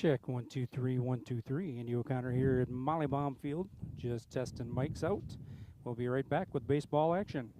Check 1 2 3 1 2 3. Andy O'Connor here at Molly Baum Field, just testing mics out. We'll be right back with baseball action.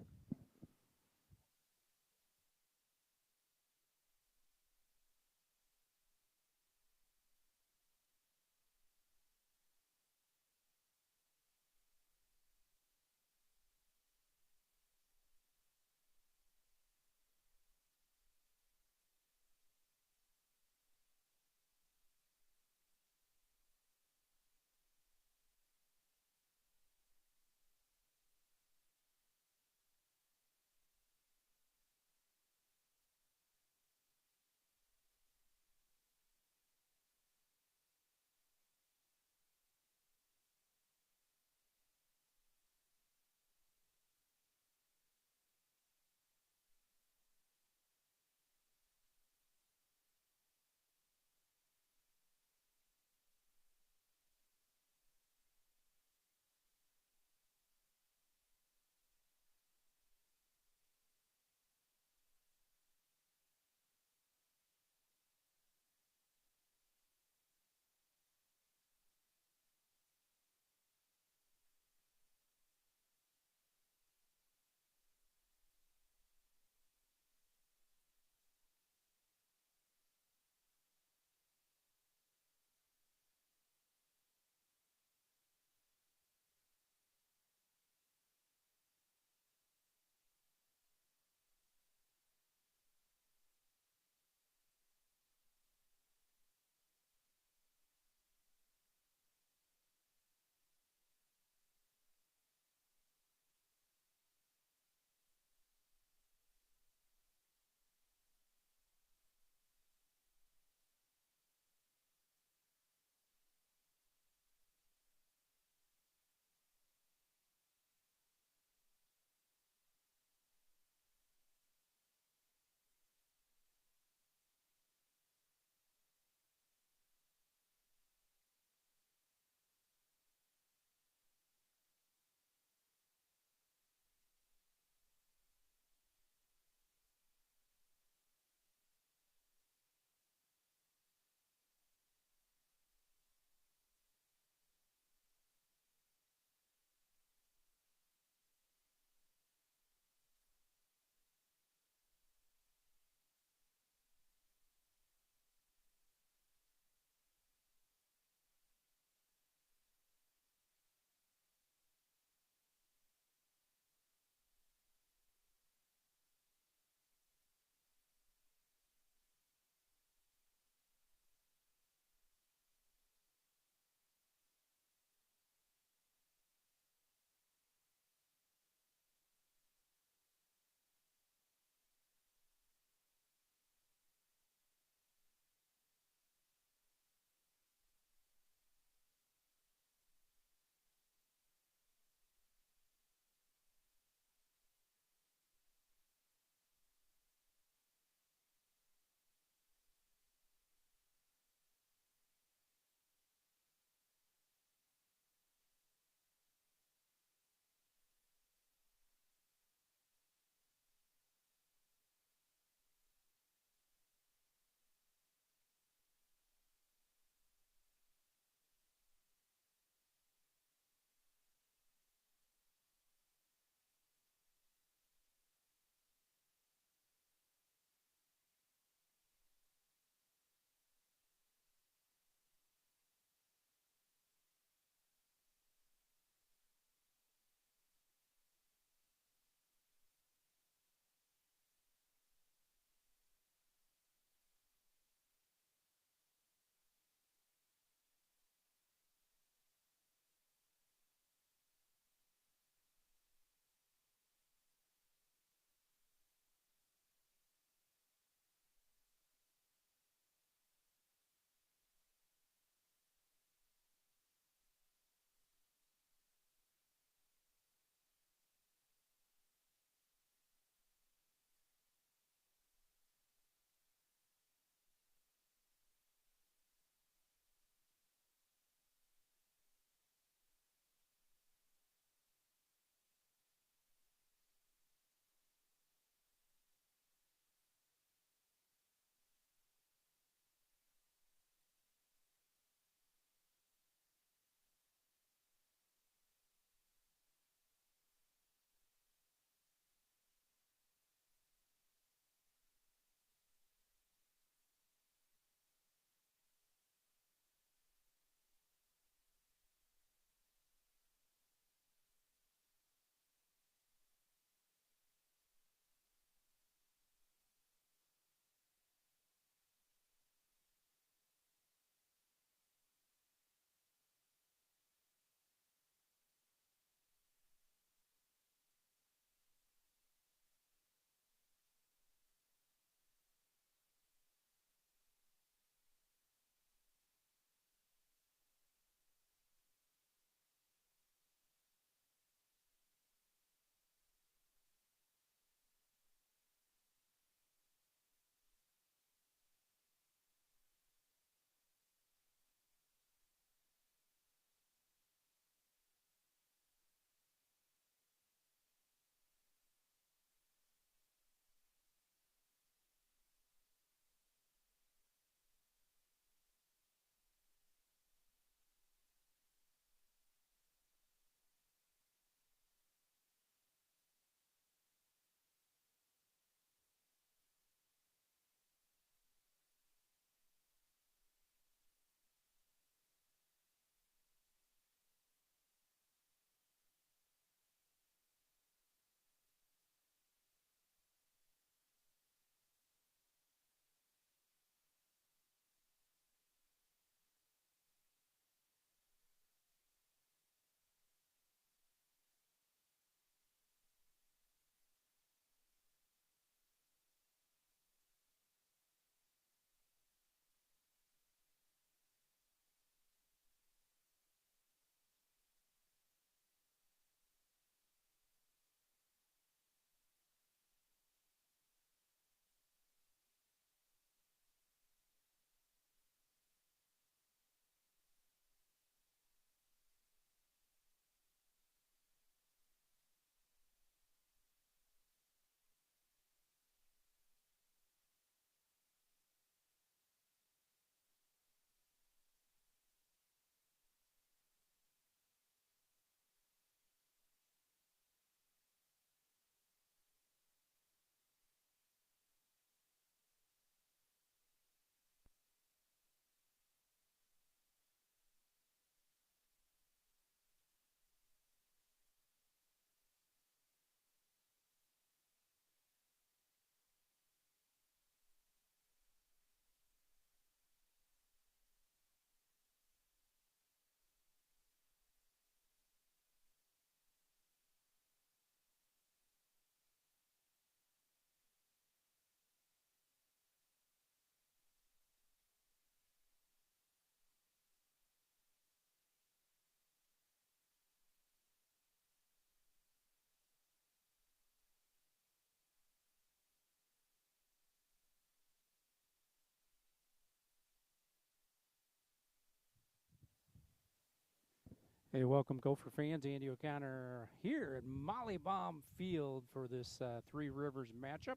Hey, welcome Gopher fans. Andy O'Connor here at Molly Baum Field for this Three Rivers matchup.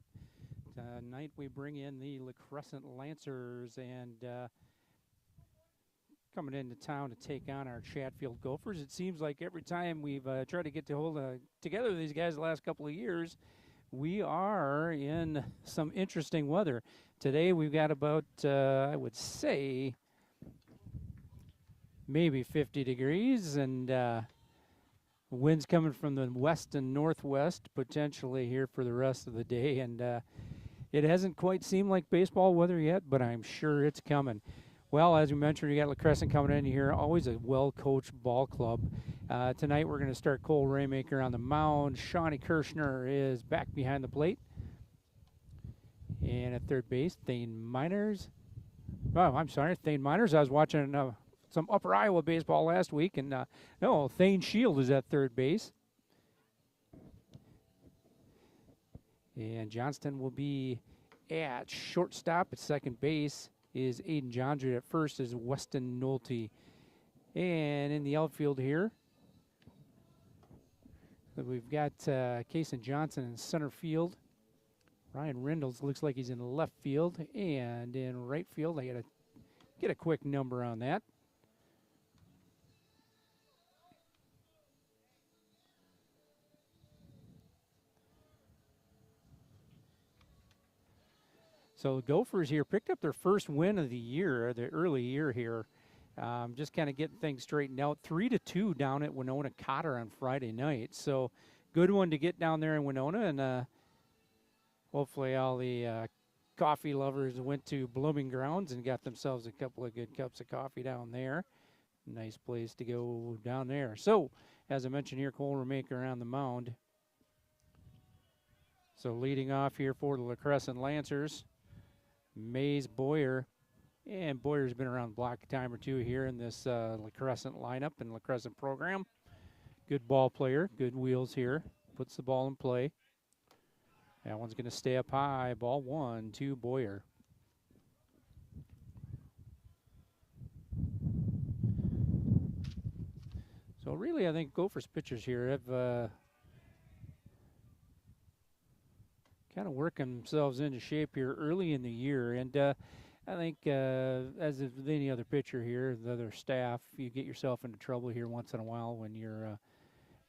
Tonight we bring in the LaCrescent-Lancers and coming into town to take on our Chatfield Gophers. It seems like every time we've tried to get together with these guys the last couple of years, we are in some interesting weather. Today we've got about, I would say, maybe 50 degrees, and winds coming from the west and northwest potentially here for the rest of the day. And it hasn't quite seemed like baseball weather yet, but I'm sure it's coming. Well, as we mentioned, you got LaCrescent coming in here, always a well-coached ball club. Tonight we're going to start Cole Raymaker on the mound. Shawnee Kirshner is back behind the plate. And at third base, Thane Miners. Oh, I'm sorry, Thane Miners. I was watching some Upper Iowa baseball last week, and no, Thane Shield is at third base. And Johnston will be at shortstop. At second base is Aiden Johnsrud. At first is Weston Nolte. And in the outfield here, we've got Kason Johnson in center field. Ryan Rindles looks like he's in left field. And in right field, I got to get a quick number on that. So the Gophers here picked up their first win of the year, the early year here. Just kind of getting things straightened out. 3-2 down at Winona Cotter on Friday night. So good one to get down there in Winona, and hopefully all the coffee lovers went to Blooming Grounds and got themselves a couple of good cups of coffee down there. Nice place to go down there. So as I mentioned here, Cole Raymaker on the mound. So leading off here for the LaCrescent-Lancers, Mays Boyer. And Boyer's been around the block a time or two here in this LaCrescent lineup and LaCrescent program. Good ball player, good wheels here. Puts the ball in play. That one's going to stay up high. Ball 1-2 Boyer. So really, I think Gophers pitchers here have kind of working themselves into shape here early in the year. And I think, as with any other pitcher here, the other staff, you get yourself into trouble here once in a while when you're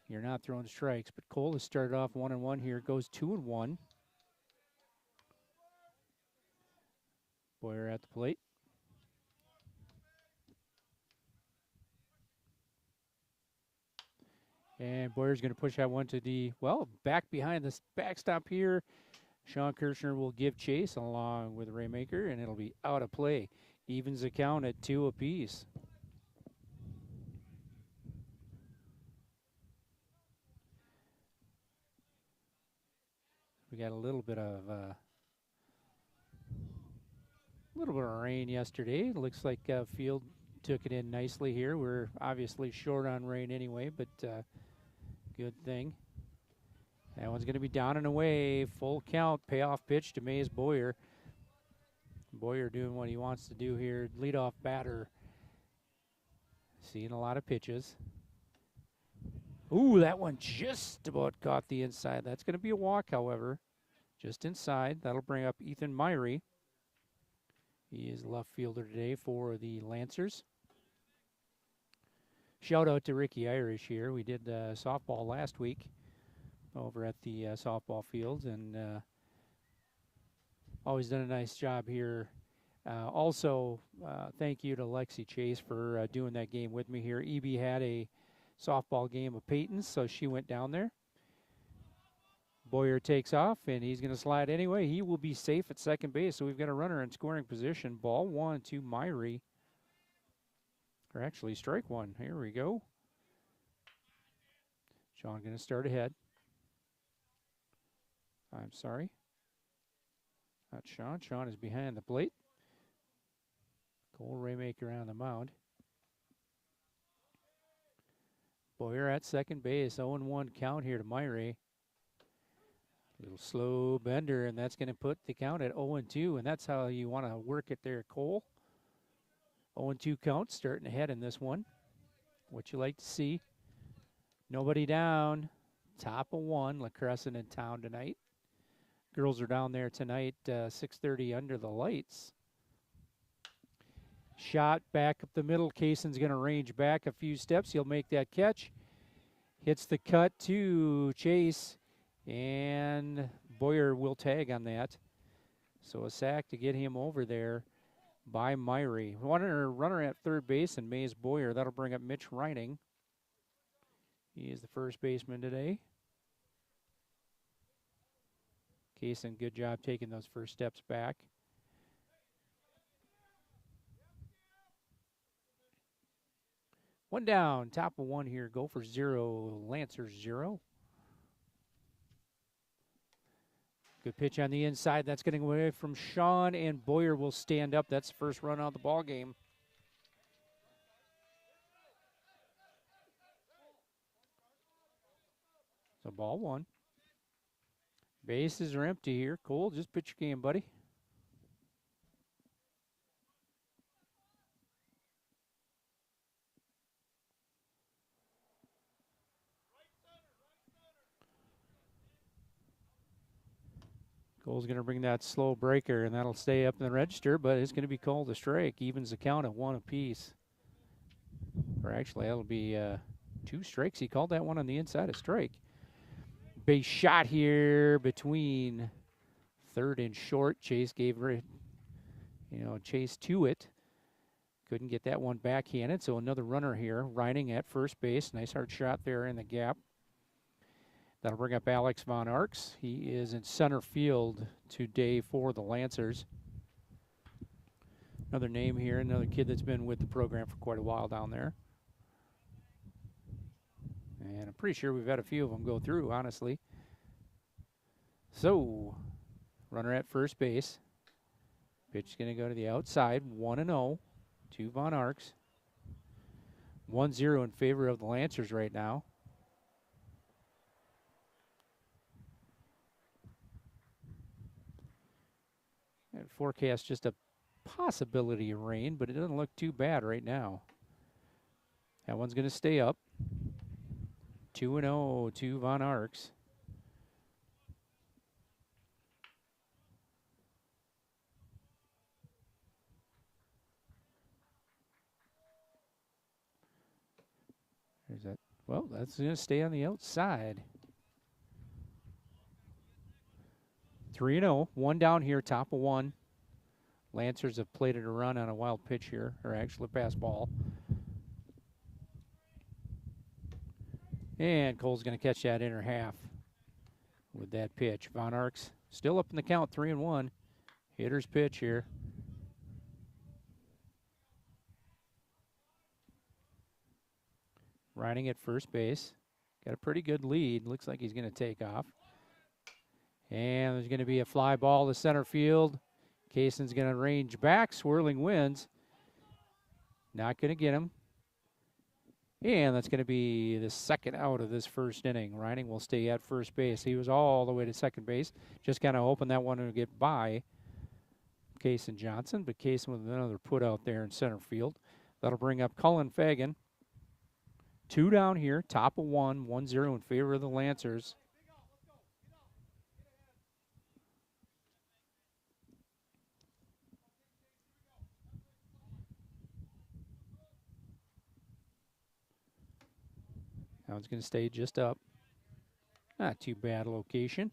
not throwing strikes. But Cole has started off 1-1 here, goes 2-1. Boyer at the plate. And Boyer's going to push that one to the, well, back behind this backstop here. Sean Kirshner will give chase along with Raymaker, and it'll be out of play. Evens the count at 2 apiece. We got a little bit of rain yesterday. It looks like field took it in nicely here. We're obviously short on rain anyway, but good thing. That one's going to be down and away. Full count, payoff pitch to Mays Boyer. Boyer doing what he wants to do here. Leadoff batter. Seeing a lot of pitches. Ooh, that one just about caught the inside. That's going to be a walk, however. Just inside. That'll bring up Ethan Myrie. He is left fielder today for the Lancers. Shout out to Ricky Irish here. We did softball last week over at the softball fields, and always done a nice job here. Also, thank you to Lexi Chase for doing that game with me here. EB had a softball game of Peyton's, so she went down there. Boyer takes off, and he's going to slide anyway. He will be safe at second base, so we've got a runner in scoring position. Ball 1 to Myrie. Or actually, strike one. Here we go. Sean going to start ahead. I'm sorry. Not Sean. Sean is behind the plate. Cole Raymaker on the mound. Boyer at second base. 0-1 count here to Myrie. Little slow bender, and that's going to put the count at 0-2, and that's how you want to work it there, Cole. 0-2 count, starting ahead in this one. What you like to see. Nobody down. Top of 1. LaCrescent in town tonight. Girls are down there tonight, 6:30 under the lights. Shot back up the middle. Kaysen's going to range back a few steps. He'll make that catch. Hits the cut to Chase, and Boyer will tag on that. So a sack to get him over there by Myrie. Runner at third base and Mays Boyer. That'll bring up Mitch Reining. He is the first baseman today. Kaysen, good job taking those first steps back. One down, top of 1 here. Gopher 0, Lancers 0. Good pitch on the inside. That's getting away from Sean, and Boyer will stand up. That's the first run out of the ball game. So ball 1. Bases are empty here. Cole, just pitch your game, buddy. Cole's going to bring that slow breaker, and that'll stay up in the register, but it's going to be called a strike. Evens the count at 1 apiece. Or actually, that'll be 2 strikes. He called that one on the inside a strike. Base shot here between third and short. Chase gave it, Chase to it. Couldn't get that one backhanded, so another runner here. Reining at first base. Nice hard shot there in the gap. That'll bring up Alex Von Arx. He is in center field today for the Lancers. Another name here, another kid that's been with the program for quite a while down there. And I'm pretty sure we've had a few of them go through, honestly. So, runner at first base. Pitch is going to go to the outside, 1-0 to Von Arx. 1-0 in favor of the Lancers right now. And forecast just a possibility of rain, but it doesn't look too bad right now. That one's going to stay up. 2-0 to Von Arx. There's that. Well, that's going to stay on the outside. 3-0. 1 down here, top of 1. Lancers have plated a run on a wild pitch here, or actually a pass ball. And Cole's going to catch that inner half with that pitch. Von Arx still up in the count, 3-1. Hitter's pitch here. Riding at first base. Got a pretty good lead. Looks like he's going to take off. And there's going to be a fly ball to center field. Kaysen's going to range back. Swirling winds. Not going to get him. And that's going to be the second out of this first inning. Reining will stay at first base. He was all the way to second base. Just kind of hoping that one would get by Kaysen Johnson. But Kaysen with another put out there in center field. That'll bring up Cullen Fagan. 2 down here. Top of 1. 1-0 in favor of the Lancers. Now it's going to stay just up. Not too bad location.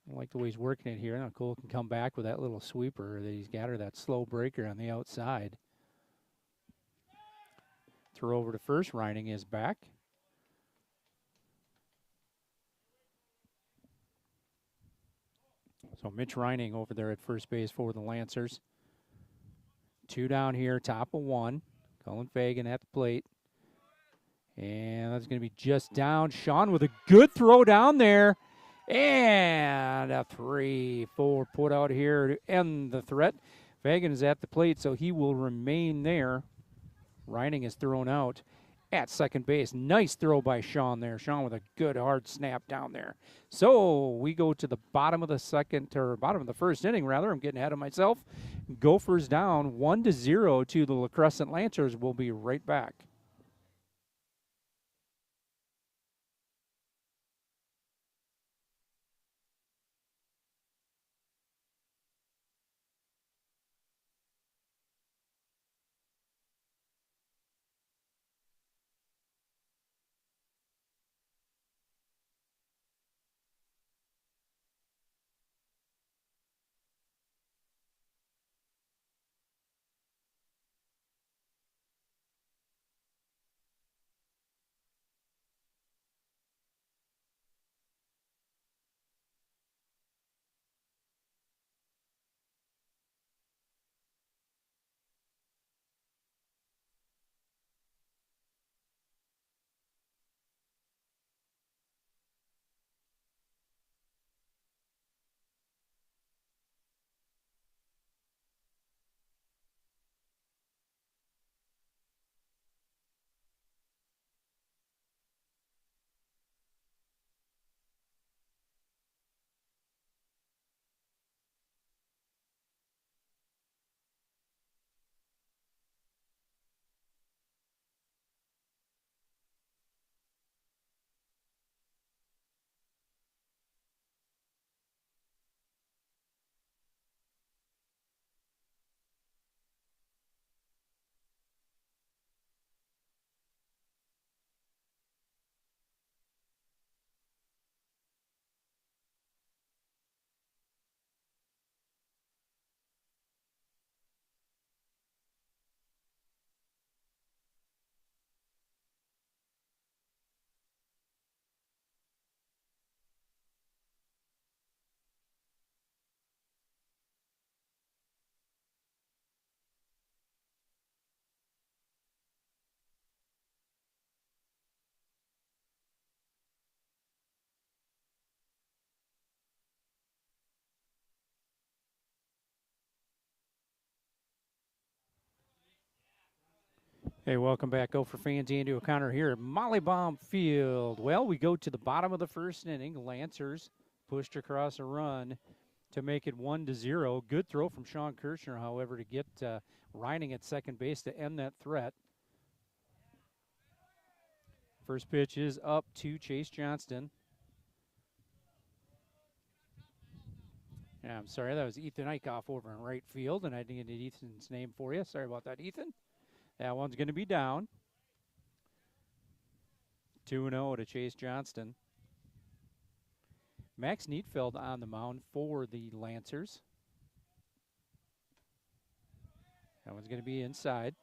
I like the way he's working it here. Now Cole can come back with that little sweeper that he's got, or that slow breaker on the outside. Throw over to first. Reining is back. So Mitch Reining over there at first base for the Lancers. 2 down here, top of 1. Cullen Fagan at the plate. And that's going to be just down. Sean with a good throw down there. And a 3-4 put out here to end the threat. Fagan is at the plate, so he will remain there. Reining is thrown out at second base. Nice throw by Sean there. Sean with a good hard snap down there. So we go to the bottom of the first inning, rather. I'm getting ahead of myself. Gophers down 1-0 to the LaCrescent Lancers. We'll be right back. Hey, welcome back, Gopher fans. Andy O'Connor here at Mollybaum Field. Well, we go to the bottom of the first inning. Lancers pushed across a run to make it 1-0. Good throw from Sean Kirchner, however, to get Reining at second base to end that threat. First pitch is up to Chase Johnston. Yeah, I'm sorry, that was Ethan Eichhoff over in right field, and I didn't get Ethan's name for you. Sorry about that, Ethan. That one's going to be down. 2-0 to Chase Johnston. Max Neatfeld on the mound for the Lancers. That one's going to be inside.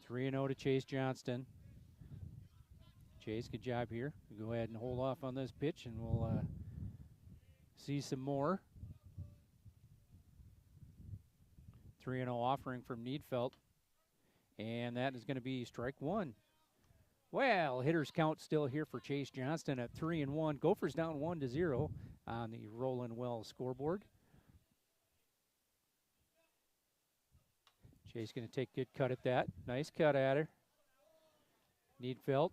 3-0 to Chase Johnston. Chase, good job here. We'll go ahead and hold off on this pitch, and we'll see some more. 3-0 offering from Needfelt. And that is going to be strike one. Well, hitters count still here for Chase Johnston at 3-1. Gophers down 1-0 on the Roland Wells scoreboard. Chase going to take good cut at that. Nice cut at her. Needfelt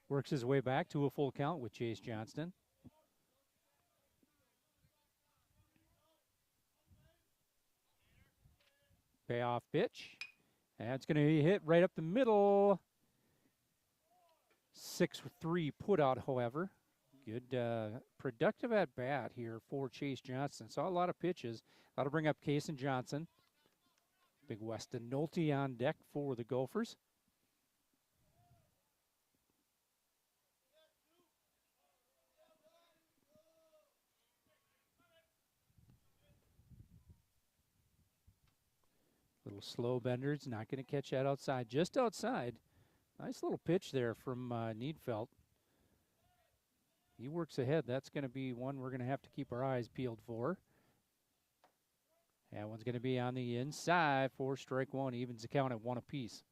works his way back to a full count with Chase Johnston. Payoff pitch. That's going to be hit right up the middle. 6-3 put out, however. Good productive at bat here for Chase Johnston. Saw a lot of pitches. That'll bring up Kason Johnson. Big Weston Nolte on deck for the Gophers. Little slow benders, not going to catch that outside, just outside. Nice little pitch there from Needfelt. He works ahead. That's going to be one we're going to have to keep our eyes peeled for. That one's going to be on the inside for strike one. Evens the count at 1 apiece.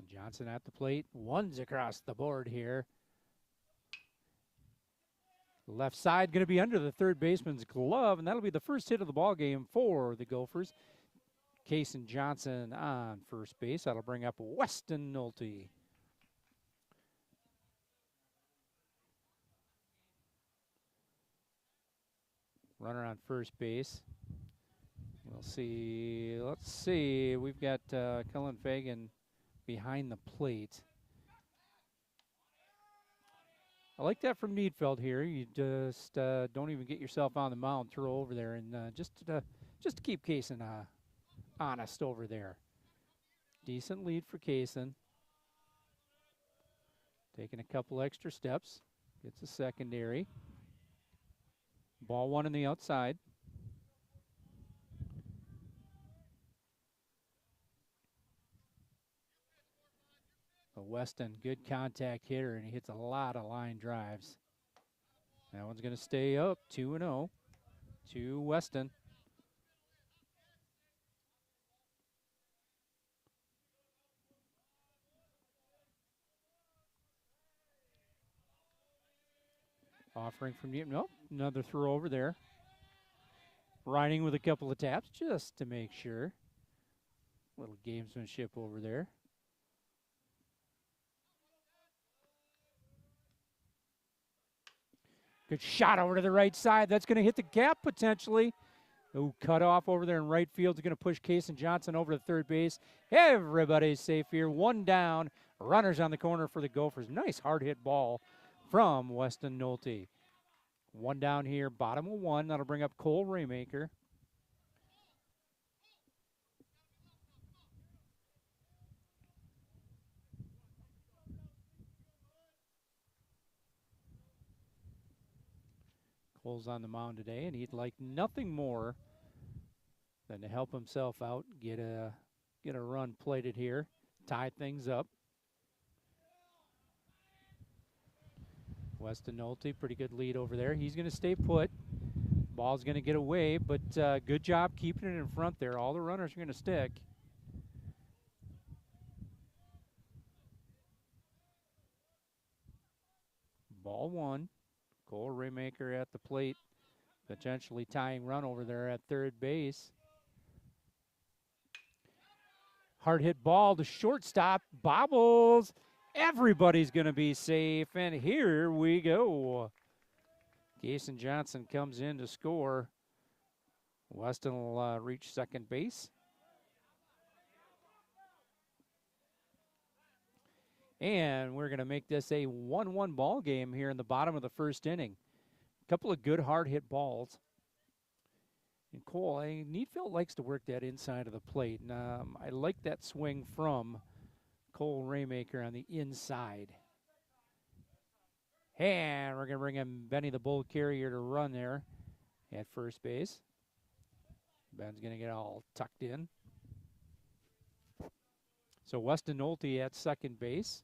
Johnson at the plate. One's across the board here. Left side going to be under the third baseman's glove, and that'll be the first hit of the ball game for the Gophers. Kason Johnson on first base. That'll bring up Weston Nolte. Runner on first base. We'll see. Let's see. We've got Cullen Fagan behind the plate. I like that from Needfeld here. You just don't even get yourself on the mound, throw over there, and just to keep Kason honest over there. Decent lead for Kason. Taking a couple extra steps. Gets a secondary. Ball one on the outside. Weston, good contact hitter, and he hits a lot of line drives. That one's going to stay up, 2-0 to Weston. Offering from Newton. Nope, another throw over there. Riding with a couple of taps just to make sure. Little gamesmanship over there. Good shot over to the right side. That's going to hit the gap potentially. Oh, cut off over there in right field. Is going to push Kason Johnson over to third base. Everybody's safe here. One down. Runners on the corner for the Gophers. Nice hard hit ball from Weston Nolte. One down here, bottom of one. That'll bring up Cole Raymaker. Cole's on the mound today, and he'd like nothing more than to help himself out, get a run plated here, tie things up. Weston Nolte, pretty good lead over there. He's going to stay put. Ball's going to get away, but good job keeping it in front there. All the runners are going to stick. Ball one. Cole Raymaker at the plate, potentially tying run over there at third base. Hard hit ball to shortstop, bobbles. Everybody's going to be safe, and here we go. Jason Johnson comes in to score. Weston will reach second base. And we're going to make this a 1-1 ball game here in the bottom of the first inning. A couple of good hard hit balls. And Cole, Neatfield likes to work that inside of the plate. And I like that swing from Cole Raymaker on the inside. And we're going to bring in Benny the Bull Carrier to run there at first base. Ben's going to get all tucked in. So Weston Nolte at second base.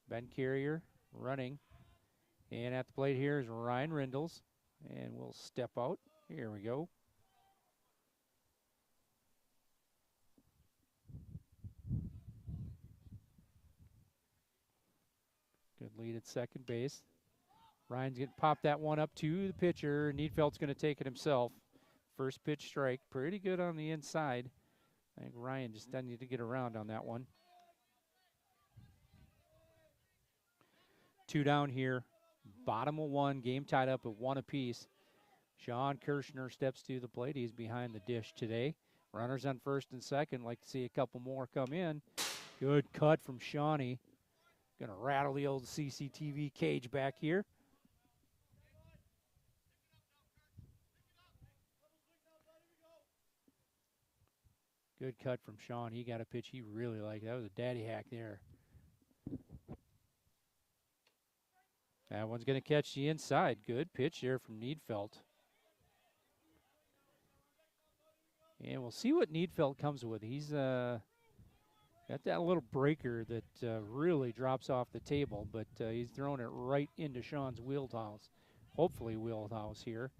Ben Carrier running. And at the plate here is Ryan Rindles. And we'll step out. Here we go. Good lead at second base. Ryan's going to pop that one up to the pitcher. Needfeld's going to take it himself. First pitch strike. Pretty good on the inside. I think Ryan just doesn't need to get around on that one. 2 down here. Bottom of 1. Game tied up at 1 apiece. Sean Kirshner steps to the plate. He's behind the dish today. Runners on first and second. Like to see a couple more come in. Good cut from Shawnee. Going to rattle the old CCTV cage back here. Good cut from Sean. He got a pitch he really liked. That was a daddy hack there. That one's going to catch the inside. Good pitch there from Needfeld. And we'll see what Needfeld comes with. He's got that little breaker that really drops off the table, but he's throwing it right into Sean's wheelhouse. Hopefully wheelhouse here.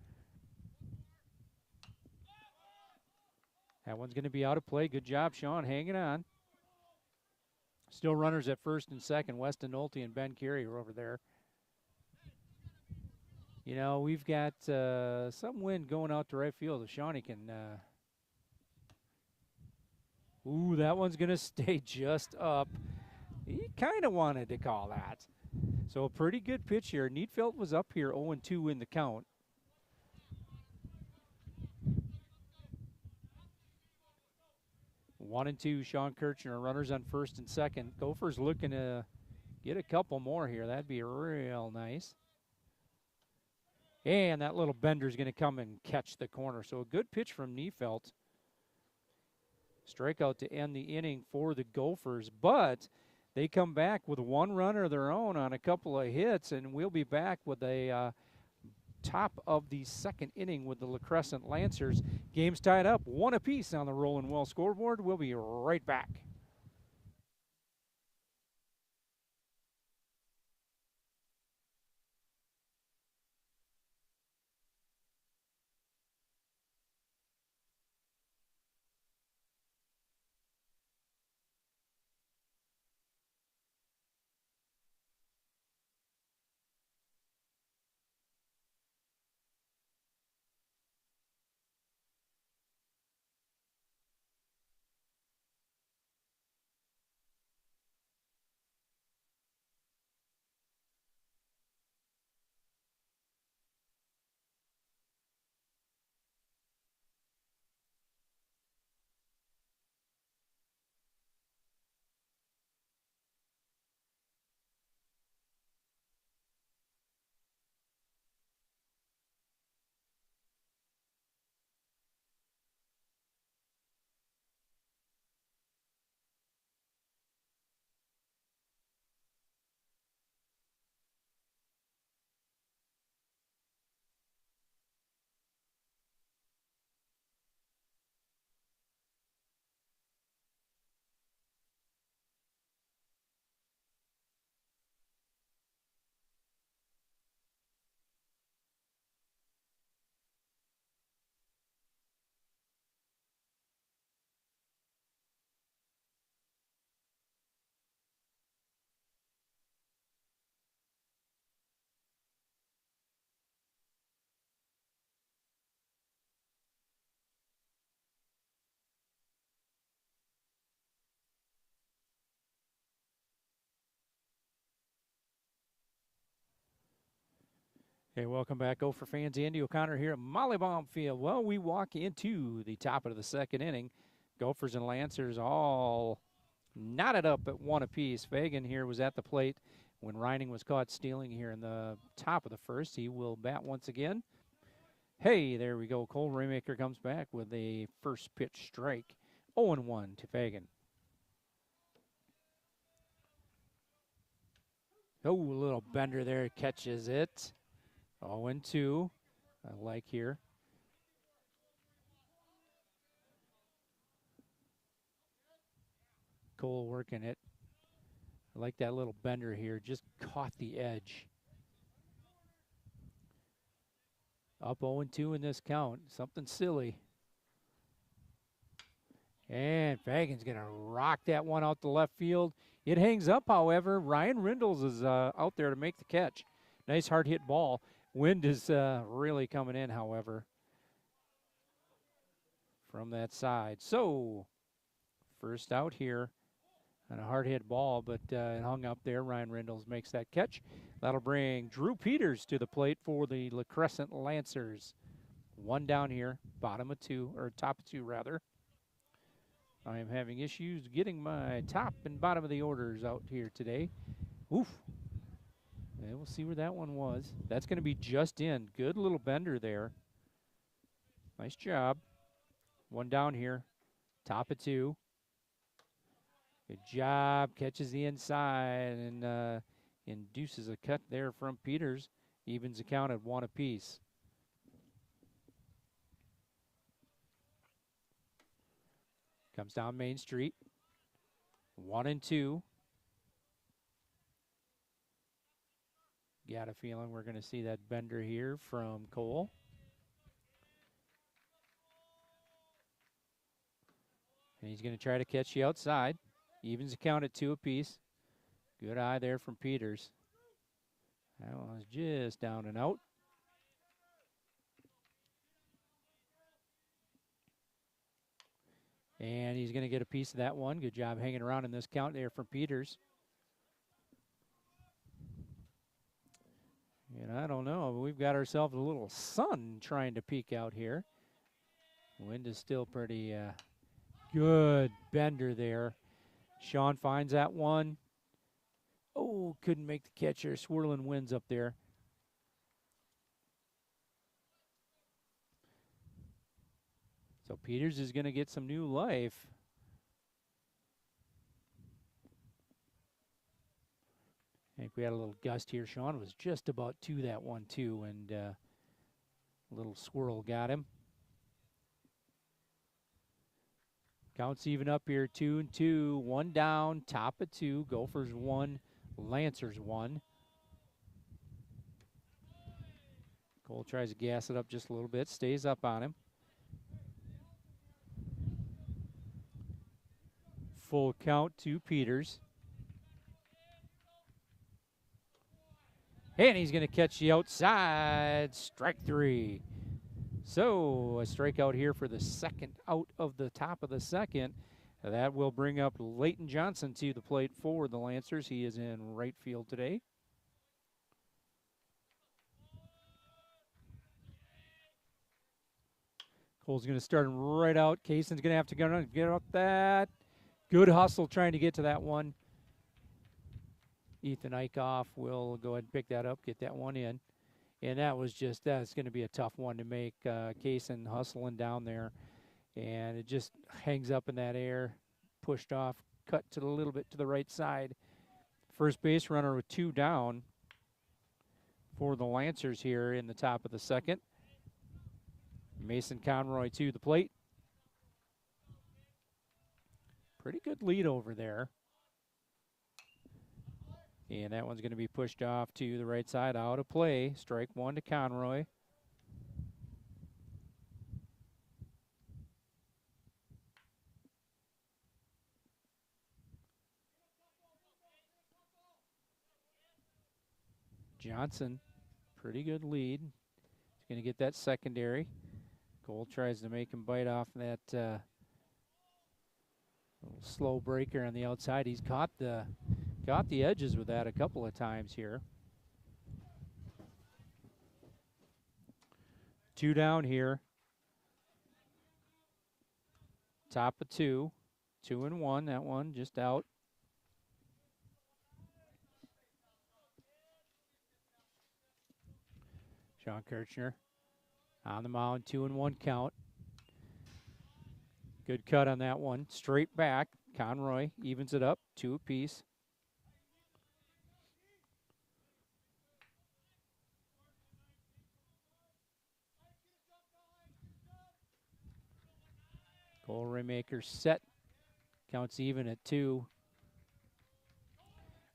That one's going to be out of play. Good job, Sean, hanging on. Still runners at first and second. Weston Nolte and Ben Carrier over there. You know, we've got some wind going out to right field. If Shawnee can... Ooh, that one's going to stay just up. He kind of wanted to call that. So a pretty good pitch here. Needfeld was up here 0-2 in the count. One and two, Sean Kirchner, runners on first and second. Gopher's looking to get a couple more here. That'd be real nice. And that little bender's going to come and catch the corner. So a good pitch from Neefeld. Strikeout to end the inning for the Gophers, but they come back with 1 runner of their own on a couple of hits, and we'll be back with a top of the second inning with the LaCrescent Lancers. Game's tied up 1 apiece on the Rollin' Well scoreboard. We'll be right back. Hey, welcome back, Gopher fans. Andy O'Connor here at Mollybaum Field. Well, we walk into the top of the second inning. Gophers and Lancers all knotted up at one apiece. Fagan here was at the plate when Reining was caught stealing here in the top of the first. He will bat once again. Hey, there we go. Cole Raymaker comes back with a first pitch strike. 0-1 to Fagan. Oh, a little bender there, catches it. 0-2. I like here. Cole working it. I like that little bender here. Just caught the edge. Up 0-2 in this count. Something silly. And Fagan's going to rock that one out to left field. It hangs up, however. Ryan Rindles is out there to make the catch. Nice hard hit ball. Wind is really coming in, however, from that side. So, first out here on a hard hit ball, but it hung up there. Ryan Rindles makes that catch. That'll bring Drew Peters to the plate for the LaCrescent Lancers. One down here, bottom of two, or top of two, rather. I am having issues getting my top and bottom of the orders out here today. Oof. And we'll see where that one was. That's going to be just in. Good little bender there. Nice job. One down here. Top of two. Good job. Catches the inside and induces a cut there from Peters. Evens the count at one apiece. Comes down Main Street. 1-2. Got a feeling we're going to see that bender here from Cole. And he's going to try to catch the outside. Evens the count at two apiece. Good eye there from Peters. That one was just down and out. And he's going to get a piece of that one. Good job hanging around in this count there from Peters. And I don't know, we've got ourselves a little sun trying to peek out here. Wind is still pretty good bender there. Sean finds that one. Oh, couldn't make the catcher. Swirling winds up there. So Peters is going to get some new life. I think we had a little gust here. Sean was just about to that one, too, and a little swirl got him. Counts even up here, 2-2. One down, top of two. Gophers 1, Lancers 1. Cole tries to gas it up just a little bit, stays up on him. Full count to Peters. And he's going to catch the outside. Strike three. So a strikeout here for the second out of the top of the second. That will bring up Leighton Johnson to the plate for the Lancers. He is in right field today. Cole's going to start him right out. Kaysen's going to have to get out that. Good hustle trying to get to that one. Ethan Eichhoff will go ahead and pick that up, get that one in. And that's going to be a tough one to make. Kaysen hustling down there. And it just hangs up in that air, pushed off, cut to a little bit to the right side. First base runner with two down for the Lancers here in the top of the second. Mason Conroy to the plate. Pretty good lead over there. And that one's going to be pushed off to the right side, out of play. Strike one to Conroy. Johnson, pretty good lead. He's going to get that secondary. Cole tries to make him bite off that little slow breaker on the outside. He's caught the edges with that a couple of times here. 2 down here. Top of 2. 2 and 1. That one just out. Sean Kirchner on the mound. 2 and 1 count. Good cut on that one. Straight back. Conroy evens it up. 2 apiece. Goal Raymaker set. Counts even at 2.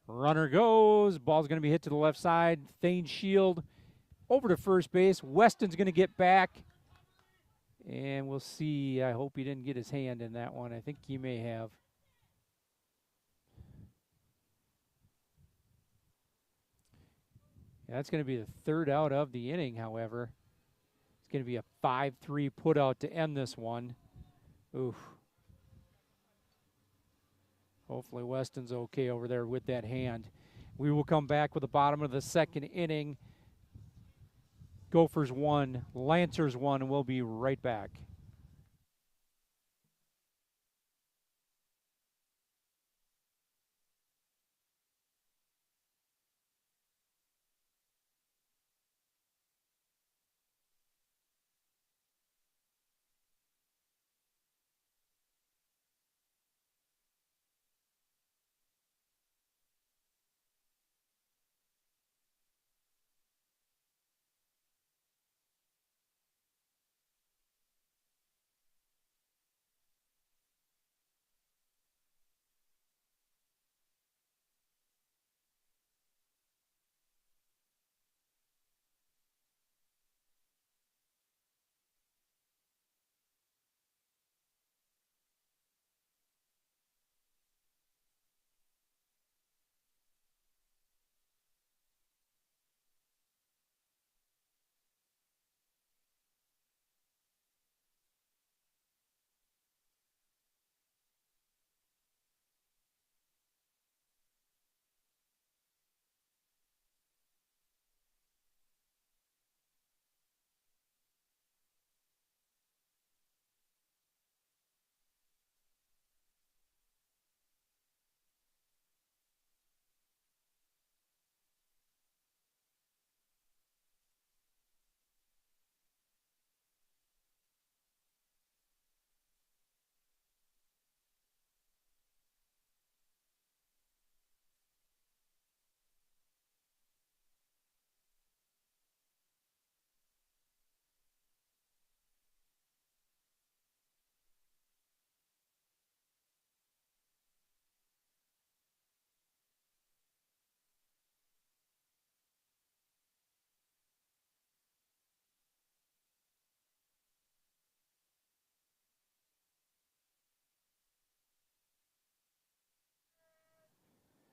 Runner goes. Ball's going to be hit to the left side. Thane Shield over to first base. Weston's going to get back. And we'll see. I hope he didn't get his hand in that one. I think he may have. That's going to be the 3rd out of the inning, however. It's going to be a 5-3 put out to end this one. Oof. Hopefully Weston's okay over there with that hand. We will come back with the bottom of the 2nd inning. Gophers 1, Lancers 1, and we'll be right back.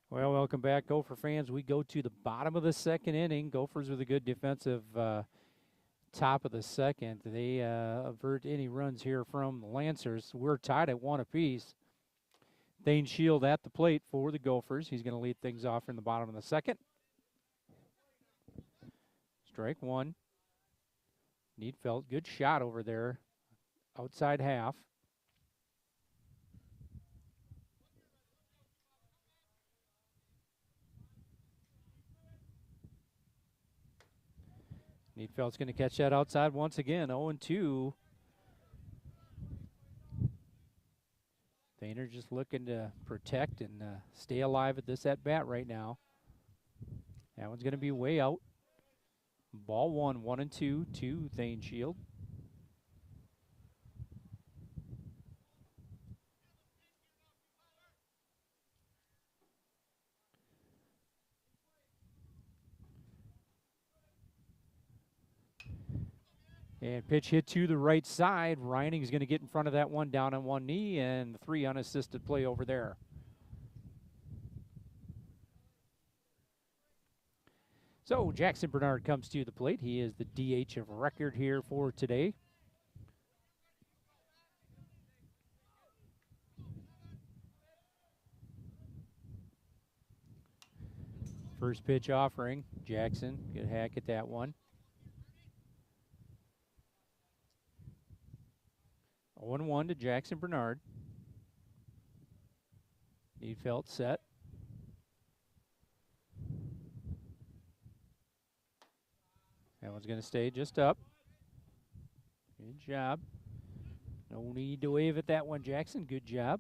Well, welcome back, Gopher fans. We go to the bottom of the 2nd inning. Gophers with a good defensive top of the 2nd. They avert any runs here from the Lancers. We're tied at 1 apiece. Thane Shield at the plate for the Gophers. He's going to lead things off in the bottom of the 2nd. Strike 1. Needfelt, good shot over there. Outside half. Needfelt's going to catch that outside once again. 0-2. Thaner just looking to protect and stay alive at this at-bat right now. That one's going to be way out. Ball 1, 1-2 to Thane Shield. And pitch hit to the right side. Reining's going to get in front of that one down on one knee, and 3 unassisted play over there. So Jackson Bernard comes to the plate. He is the DH of record here for today. First pitch offering. Jackson, good hack at that one. 0-1 to Jackson Bernard. Needfeld set. That one's going to stay just up. Good job. No need to wave at that one, Jackson. Good job.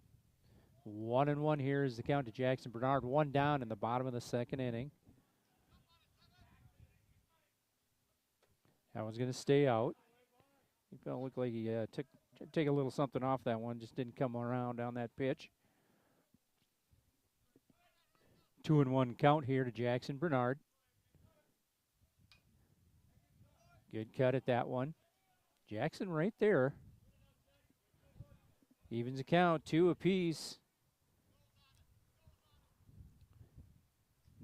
1-1 here is the count to Jackson Bernard. One down in the bottom of the second inning. That one's going to stay out. It felt look like he tried to take a little something off that one. Just didn't come around on that pitch. 2-1 count here to Jackson Bernard. Good cut at that one. Jackson right there. Evens the count, 2 apiece.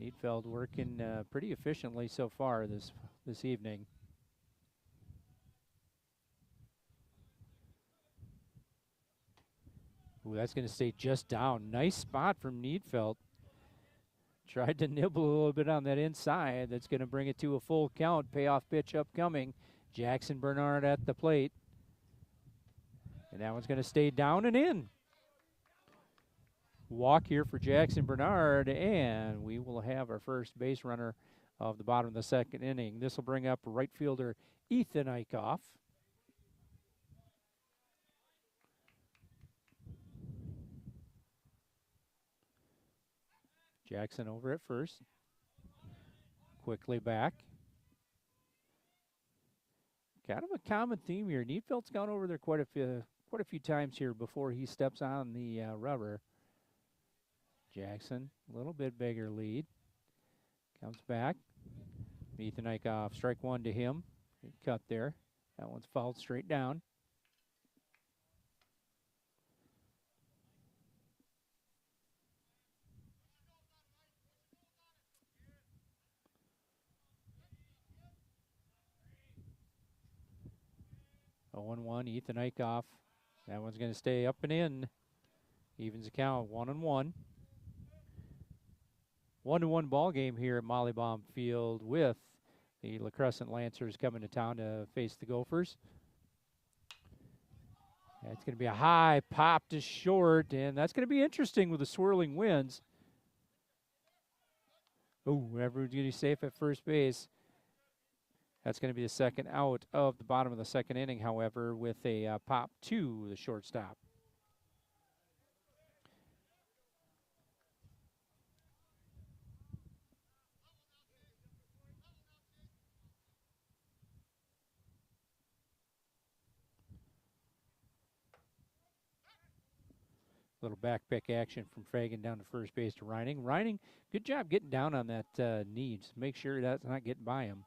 Needfeld working pretty efficiently so far this evening. Ooh, that's going to stay just down. Nice spot from Needfeld. Tried to nibble a little bit on that inside. That's going to bring it to a full count. Payoff pitch upcoming. Jackson Bernard at the plate. And that one's going to stay down and in. Walk here for Jackson Bernard, and we will have our first base runner of the bottom of the second inning. This will bring up right fielder Ethan Eichhoff. Jackson over at first. Quickly back. Kind of a common theme here. Needfeld's gone over there quite a few times here before he steps on the rubber. Jackson, a little bit bigger lead. Comes back. Ethan Eichhoff, strike one to him. Good cut there. That one's fouled straight down. A 1-1, Ethan Eichhoff. That one's going to stay up and in. Evens the count, 1-1. 1-1 ball game here at Mollybaum Field with the LaCrescent Lancers coming to town to face the Gophers. It's going to be a high pop to short, and that's going to be interesting with the swirling winds. Oh, everyone's going to be safe at first base. That's going to be the second out of the bottom of the second inning, however, with a pop to the shortstop. Little back pick action from Fagan down to first base to Reining. Reining, good job getting down on that knee. Just make sure that's not getting by him.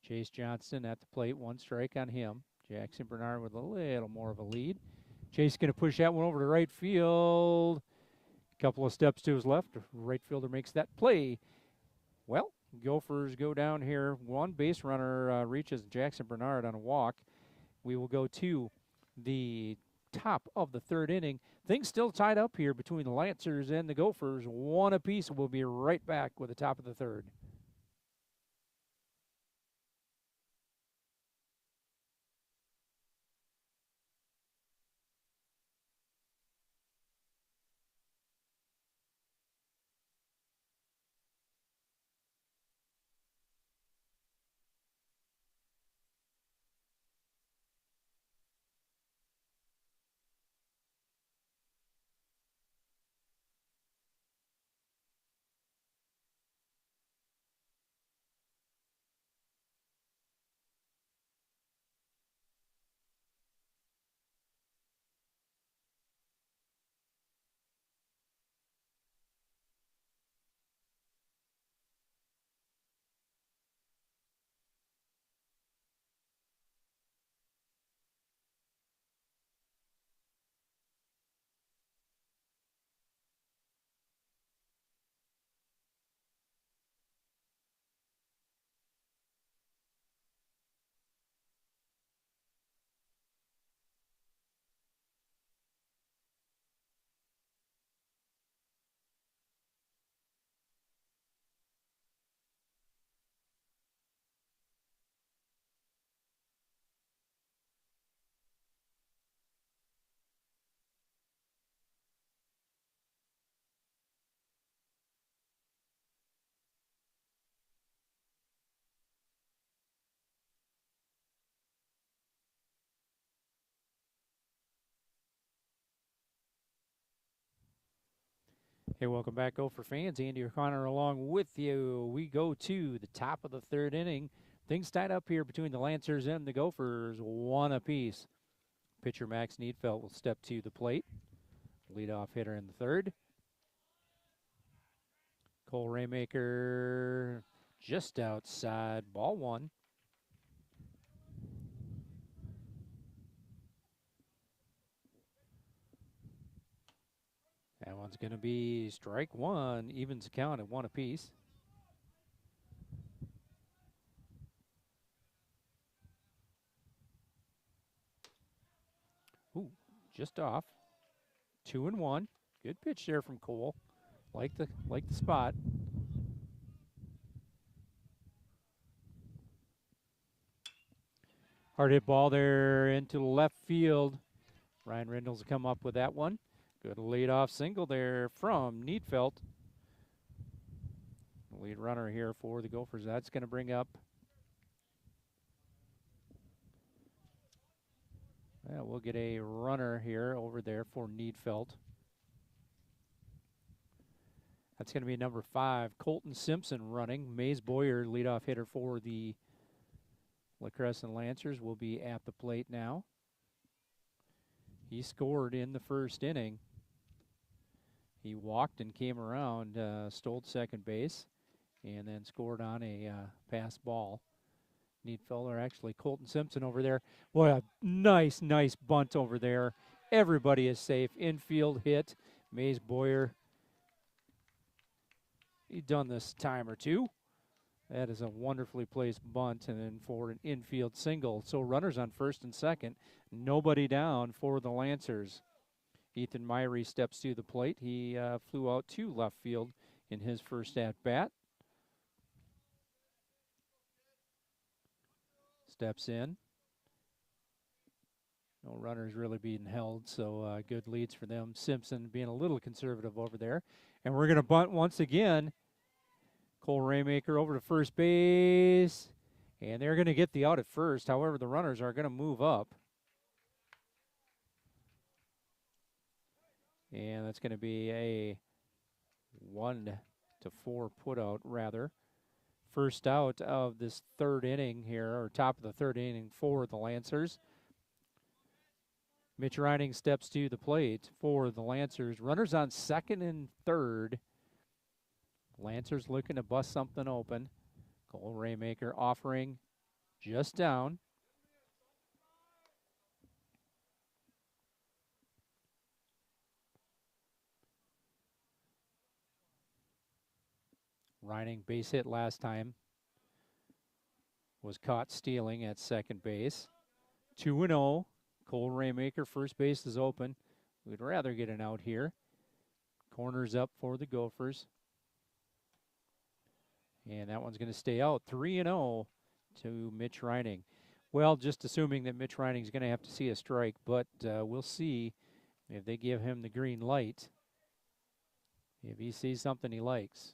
Chase Johnston at the plate, 1 strike on him. Jackson Bernard with a little more of a lead. Chase going to push that one over to right field. A couple of steps to his left. Right fielder makes that play. Well, Gophers go down here. One base runner reaches Jackson Bernard on a walk. We will go to the top of the third inning. Things still tied up here between the Lancers and the Gophers. 1 apiece. We'll be right back with the top of the third. Hey, welcome back, Gopher fans. Andy O'Connor along with you. We go to the top of the third inning. Things tied up here between the Lancers and the Gophers, one apiece. Pitcher Max Needfelt will step to the plate. Leadoff hitter in the third. Cole Raymaker just outside, ball one. That one's going to be strike one, evens the count at one apiece. Ooh, just off. 2-1. Good pitch there from Cole. Like the spot. Hard hit ball there into left field. Ryan Rindles will come up with that one. Good leadoff single there from Needfelt. Lead runner here for the Gophers. That's going to bring up. Yeah, we'll get a runner here over there for Needfelt. That's going to be number 5, Colton Simpson running. Mays Boyer, leadoff hitter for the LaCrescent Lancers, will be at the plate now. He scored in the first inning. He walked and came around, stole second base, and then scored on a pass ball. Needfelt, or actually Colton Simpson over there. Boy, a nice bunt over there. Everybody is safe. Infield hit. Mays Boyer, he done this time or two. That is a wonderfully placed bunt, and then for an infield single. So runners on first and second. Nobody down for the Lancers. Ethan Myrie steps to the plate. He flew out to left field in his first at-bat. Steps in. No runners really being held, so good leads for them. Simpson being a little conservative over there. And we're going to bunt once again. Cole Raymaker over to first base. And they're going to get the out at first. However, the runners are going to move up. And that's going to be a 1-4 putout, rather. First out of this third inning here, or top of the third inning for the Lancers. Mitch Reining steps to the plate for the Lancers. Runners on second and third. Lancers looking to bust something open. Cole Raymaker offering just down. Reining, base hit last time, was caught stealing at second base. 2-0. Cole Raymaker, first base is open. We'd rather get an out here. Corners up for the Gophers. And that one's going to stay out. 3-0 to Mitch Reining. Well, just assuming that Mitch Reining's going to have to see a strike, but we'll see if they give him the green light, if he sees something he likes.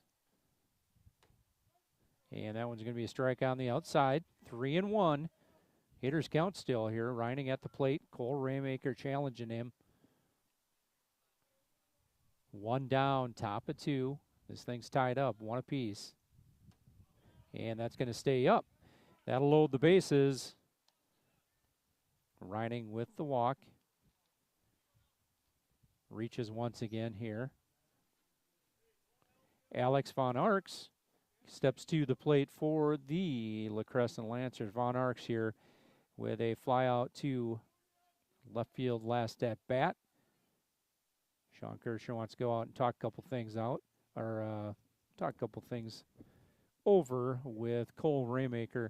And that one's going to be a strike on the outside. 3-1. Hitters count still here. Reining at the plate. Cole Raymaker challenging him. 1 down, top of 2. This thing's tied up, 1 apiece. And that's going to stay up. That'll load the bases. Reining with the walk. Reaches once again here. Alex Von Arx steps to the plate for the LaCrescent Lancers. Von Arx here with a fly out to left field last at bat. Sean Kershaw wants to go out and talk a couple things out, or talk a couple things over with Cole Raymaker.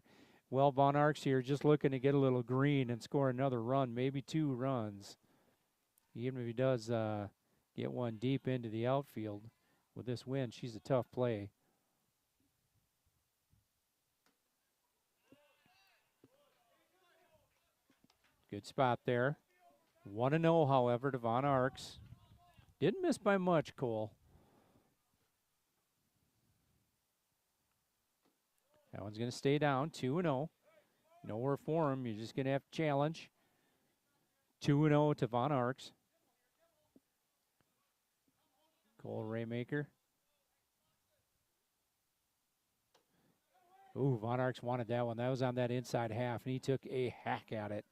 Well, Von Arx here just looking to get a little green and score another run, maybe 2 runs. Even if he does get one deep into the outfield with this win, she's a tough play. Good spot there. 1-0, however, to Von Arx. Didn't miss by much, Cole. That one's going to stay down, 2-0. Nowhere for him. You're just going to have to challenge. 2-0 to Von Arx. Cole Raymaker. Ooh, Von Arx wanted that one. That was on that inside half, and he took a hack at it.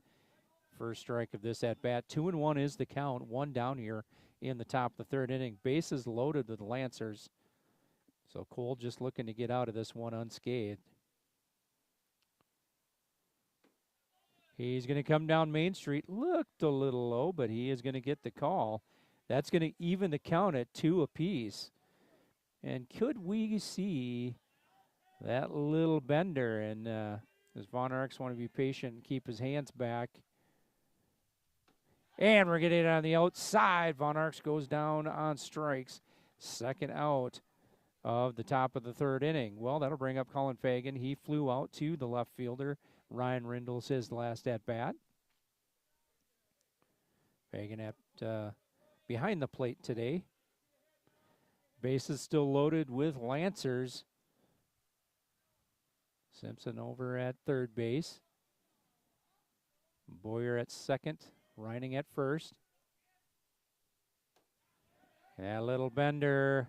First strike of this at bat. 2-1 is the count. One down here in the top of the third inning. Bases loaded with the Lancers. So Cole just looking to get out of this one unscathed. He's going to come down Main Street. Looked a little low, but he is going to get the call. That's going to even the count at 2 apiece. And could we see that little bender? And does Von Arx want to be patient and keep his hands back? And we're getting it on the outside. Von Arx goes down on strikes. Second out of the top of the third inning. Well, that'll bring up Colin Fagan. He flew out to the left fielder. Ryan Rindle's his last at-bat. Fagan at behind the plate today. Bases still loaded with Lancers. Simpson over at third base. Boyer at second. Reining at first. Yeah, little bender.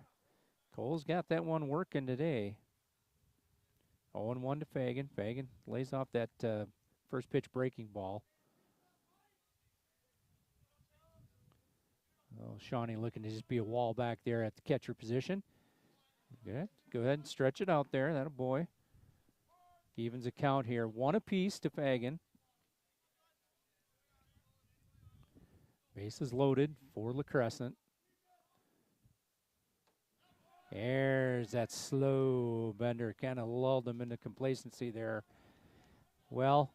Cole's got that one working today. 0-1 to Fagan. Fagan lays off that first pitch breaking ball. Oh, Shawnee looking to just be a wall back there at the catcher position. Good. Go ahead and stretch it out there. That a boy. Evens a count here. 1 apiece to Fagan. Bases loaded for LaCrescent. There's that slow bender. Kind of lulled him into complacency there. Well,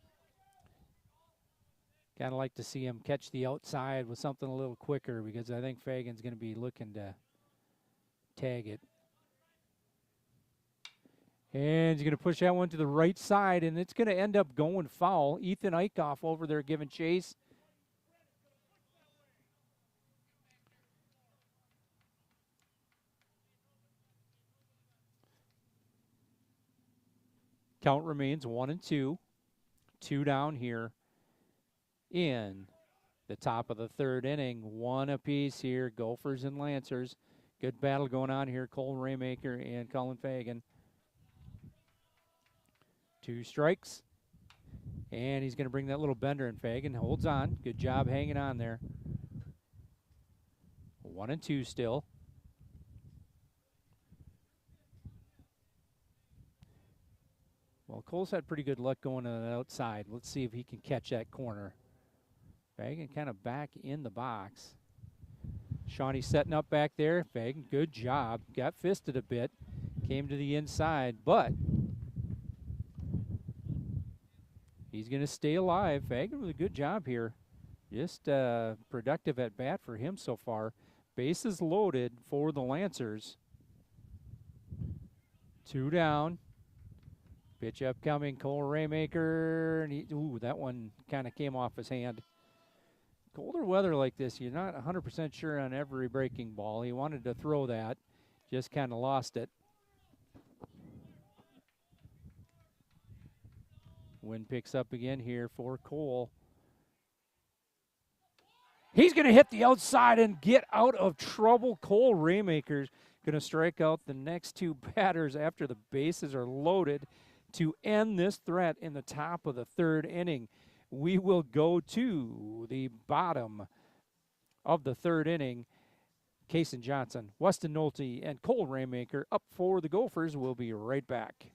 kind of like to see him catch the outside with something a little quicker, because I think Fagan's going to be looking to tag it. And he's going to push that one to the right side, and it's going to end up going foul. Ethan Eichhoff over there giving chase. Count remains 1-2. 2 down here in the top of the third inning. 1 apiece here. Gophers and Lancers. Good battle going on here. Cole Raymaker and Colin Fagan. 2 strikes. And he's going to bring that little bender in. Fagan holds on. Good job hanging on there. 1-2 still. Well, Cole's had pretty good luck going on the outside. Let's see if he can catch that corner. Fagan kind of back in the box. Shawnee setting up back there. Fagan, good job. Got fisted a bit. Came to the inside, but he's going to stay alive. Fagan with a good job here. Just productive at bat for him so far. Bases loaded for the Lancers. 2 down. Pitch upcoming, Cole Raymaker. And that one kind of came off his hand. Colder weather like this, you're not 100% sure on every breaking ball. He wanted to throw that, just kind of lost it. Wind picks up again here for Cole. He's going to hit the outside and get out of trouble. Cole Raymaker's going to strike out the next 2 batters after the bases are loaded to end this threat in the top of the third inning. We will go to the bottom of the third inning. Kaysen Johnson, Weston Nolte, and Cole Raymaker up for the Gophers. We'll be right back.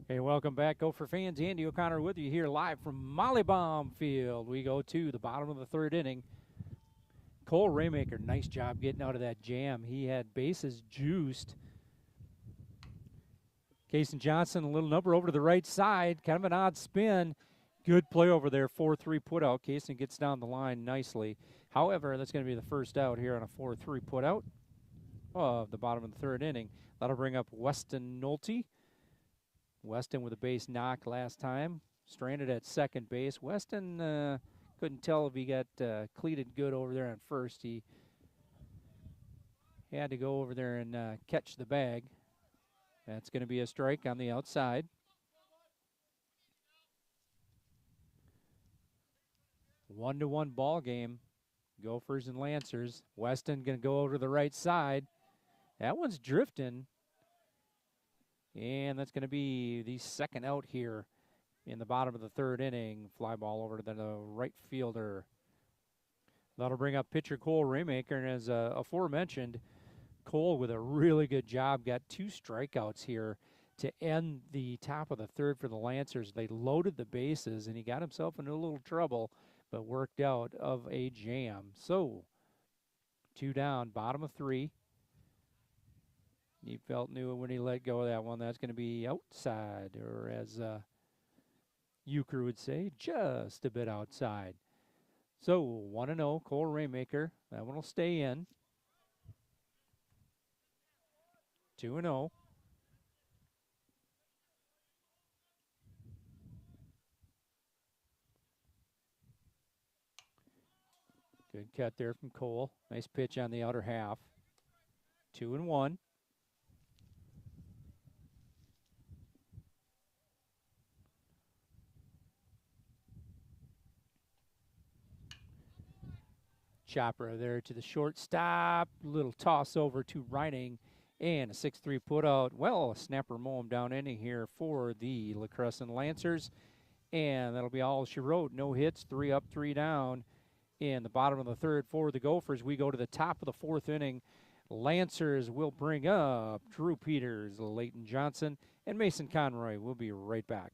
Hey, welcome back, Gopher fans. Andy O'Connor with you here live from Molly Baum Field. We go to the bottom of the third inning. Cole Raymaker, nice job getting out of that jam. He had bases juiced. Kason Johnson, a little number over to the right side. Kind of an odd spin. Good play over there, 4-3 put out. Kason gets down the line nicely. However, that's going to be the first out here on a 4-3 put out of the bottom of the third inning. That'll bring up Weston Nolte. Weston with a base knock last time. Stranded at second base. Weston couldn't tell if he got cleated good over there on first. He had to go over there and catch the bag. That's going to be a strike on the outside. 1-1 ball game. Gophers and Lancers. Weston going to go over to the right side. That one's drifting. And that's going to be the second out here in the bottom of the third inning. Fly ball over to the right fielder. That'll bring up pitcher Cole Raymaker. And as aforementioned, Cole with a really good job. Got 2 strikeouts here to end the top of the third for the Lancers. They loaded the bases, and he got himself into a little trouble, but worked out of a jam. So, 2 down, bottom of 3. He knew when he let go of that one, that's going to be outside, or as Euchre would say, just a bit outside. So 1-0, Cole Raymaker. That one will stay in. 2-0. Good cut there from Cole. Nice pitch on the outer half. 2-1. Chopper there to the shortstop. Little toss over to Reining. And a 6-3 put out. Well, a snapper mow him down inning here for the LaCrescent Lancers. And that'll be all she wrote. No hits, 3 up, 3 down. In the bottom of the third for the Gophers, we go to the top of the fourth inning. Lancers will bring up Drew Peters, Leighton Johnson, and Mason Conroy. We'll be right back.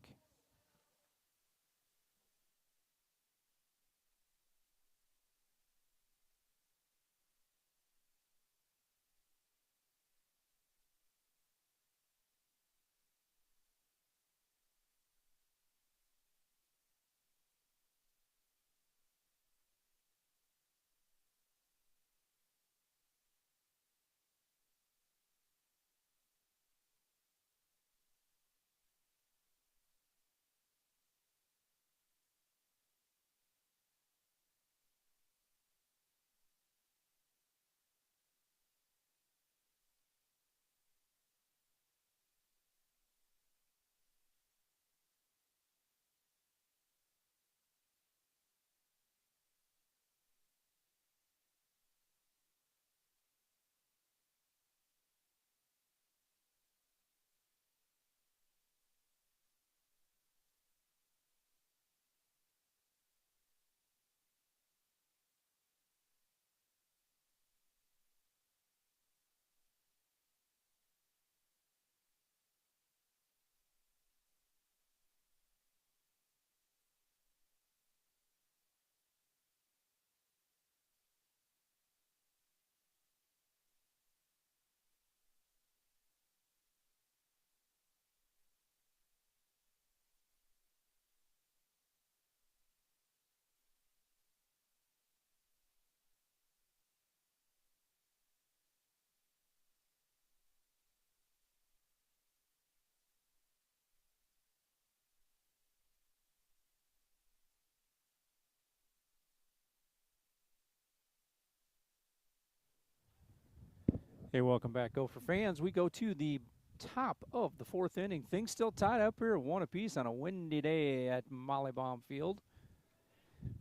Hey, welcome back, Gopher fans. We go to the top of the fourth inning. Things still tied up here, 1 apiece on a windy day at Molly Baum Field.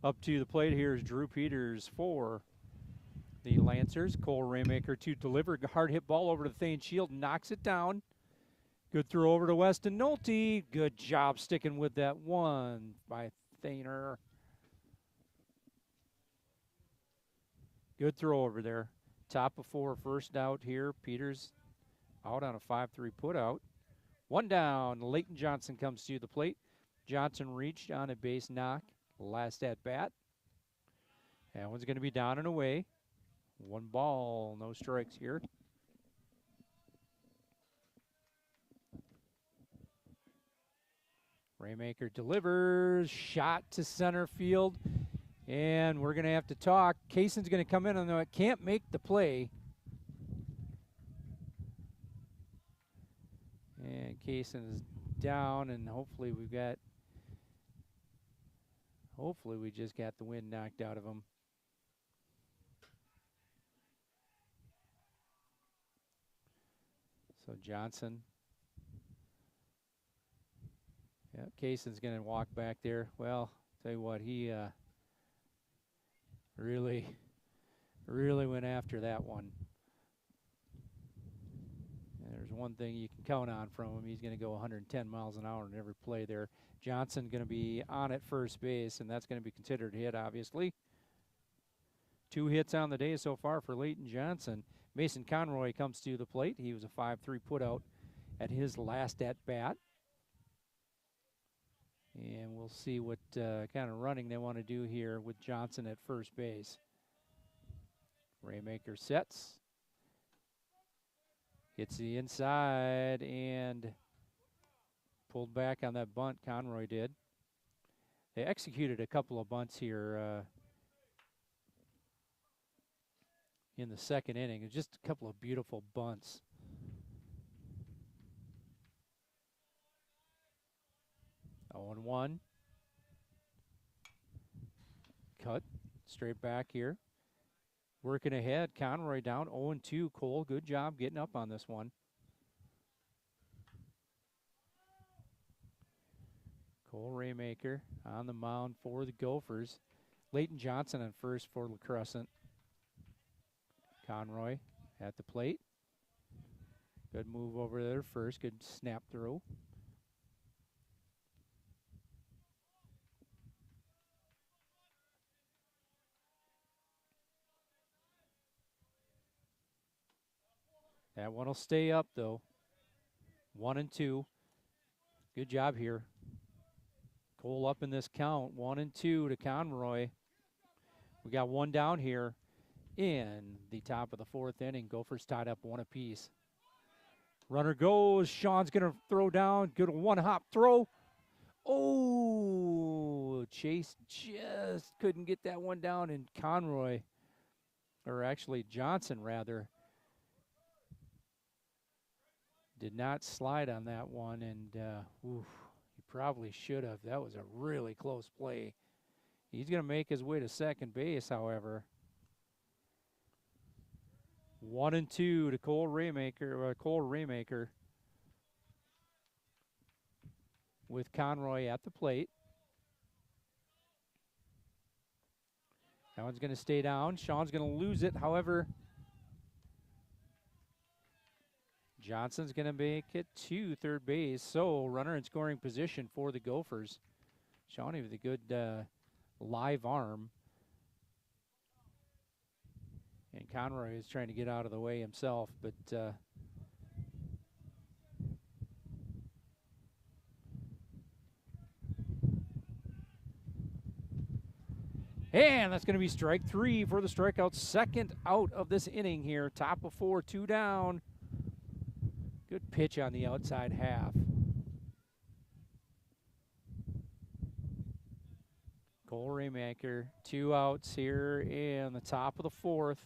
Up to the plate here is Drew Peters for the Lancers. Cole Raymaker to deliver. Hard hit ball over to Thane Shield, knocks it down. Good throw over to Weston Nolte. Good job sticking with that one by Thaner. Good throw over there. Top of 4, first out here. Peters out on a 5-3 put out. One down. Leighton Johnson comes to the plate. Johnson reached on a base knock. Last at bat. That one's going to be down and away. 1 ball, no strikes here. Raymaker delivers, shot to center field, and we're going to have to talk. Kayson's going to come in, although it can't make the play. And Kayson is down, and hopefully we just got the wind knocked out of him. So Johnson. Yeah, Kayson's going to walk back there. Well, tell you what, he really went after that one. And there's one thing you can count on from him. He's going to go 110 miles an hour in every play there. Johnson going to be on at first base, and that's going to be considered a hit, obviously. 2 hits on the day so far for Leighton Johnson. Mason Conroy comes to the plate. He was a 5-3 putout at his last at-bat. And we'll see what kind of running they want to do here with Johnson at first base. Raymaker sets. Hits the inside and pulled back on that bunt, Conroy did. They executed a couple of bunts here in the second inning. It's just a couple of beautiful bunts. Oh, 0-1. Cut straight back here. Working ahead. Conroy down 0-2. Cole, good job getting up on this one. Cole Raymaker on the mound for the Gophers. Leighton Johnson on first for LaCrescent. Conroy at the plate. Good move over there first. Good snap through. That one will stay up, though. 1-2. Good job here. Cole up in this count. 1-2 to Conroy. We got one down here in the top of the 4th inning. Gophers tied up 1 apiece. Runner goes. Sean's going to throw down. Good one-hop throw. Oh, Chase just couldn't get that one down, and Conroy, or actually Johnson, rather, did not slide on that one, and he probably should have. That was a really close play. He's going to make his way to second base, however. 1-2 to Cole Raymaker with Conroy at the plate. That one's going to stay down. Sean's going to lose it, however. Johnson's going to make it to third base. So, runner in scoring position for the Gophers. Shawnee with a good live arm. And Conroy is trying to get out of the way himself, but and that's going to be strike 3 for the strikeout. Second out of this inning here. Top of 4, 2 down. Good pitch on the outside half. Cole Raymaker, 2 outs here in the top of the 4th.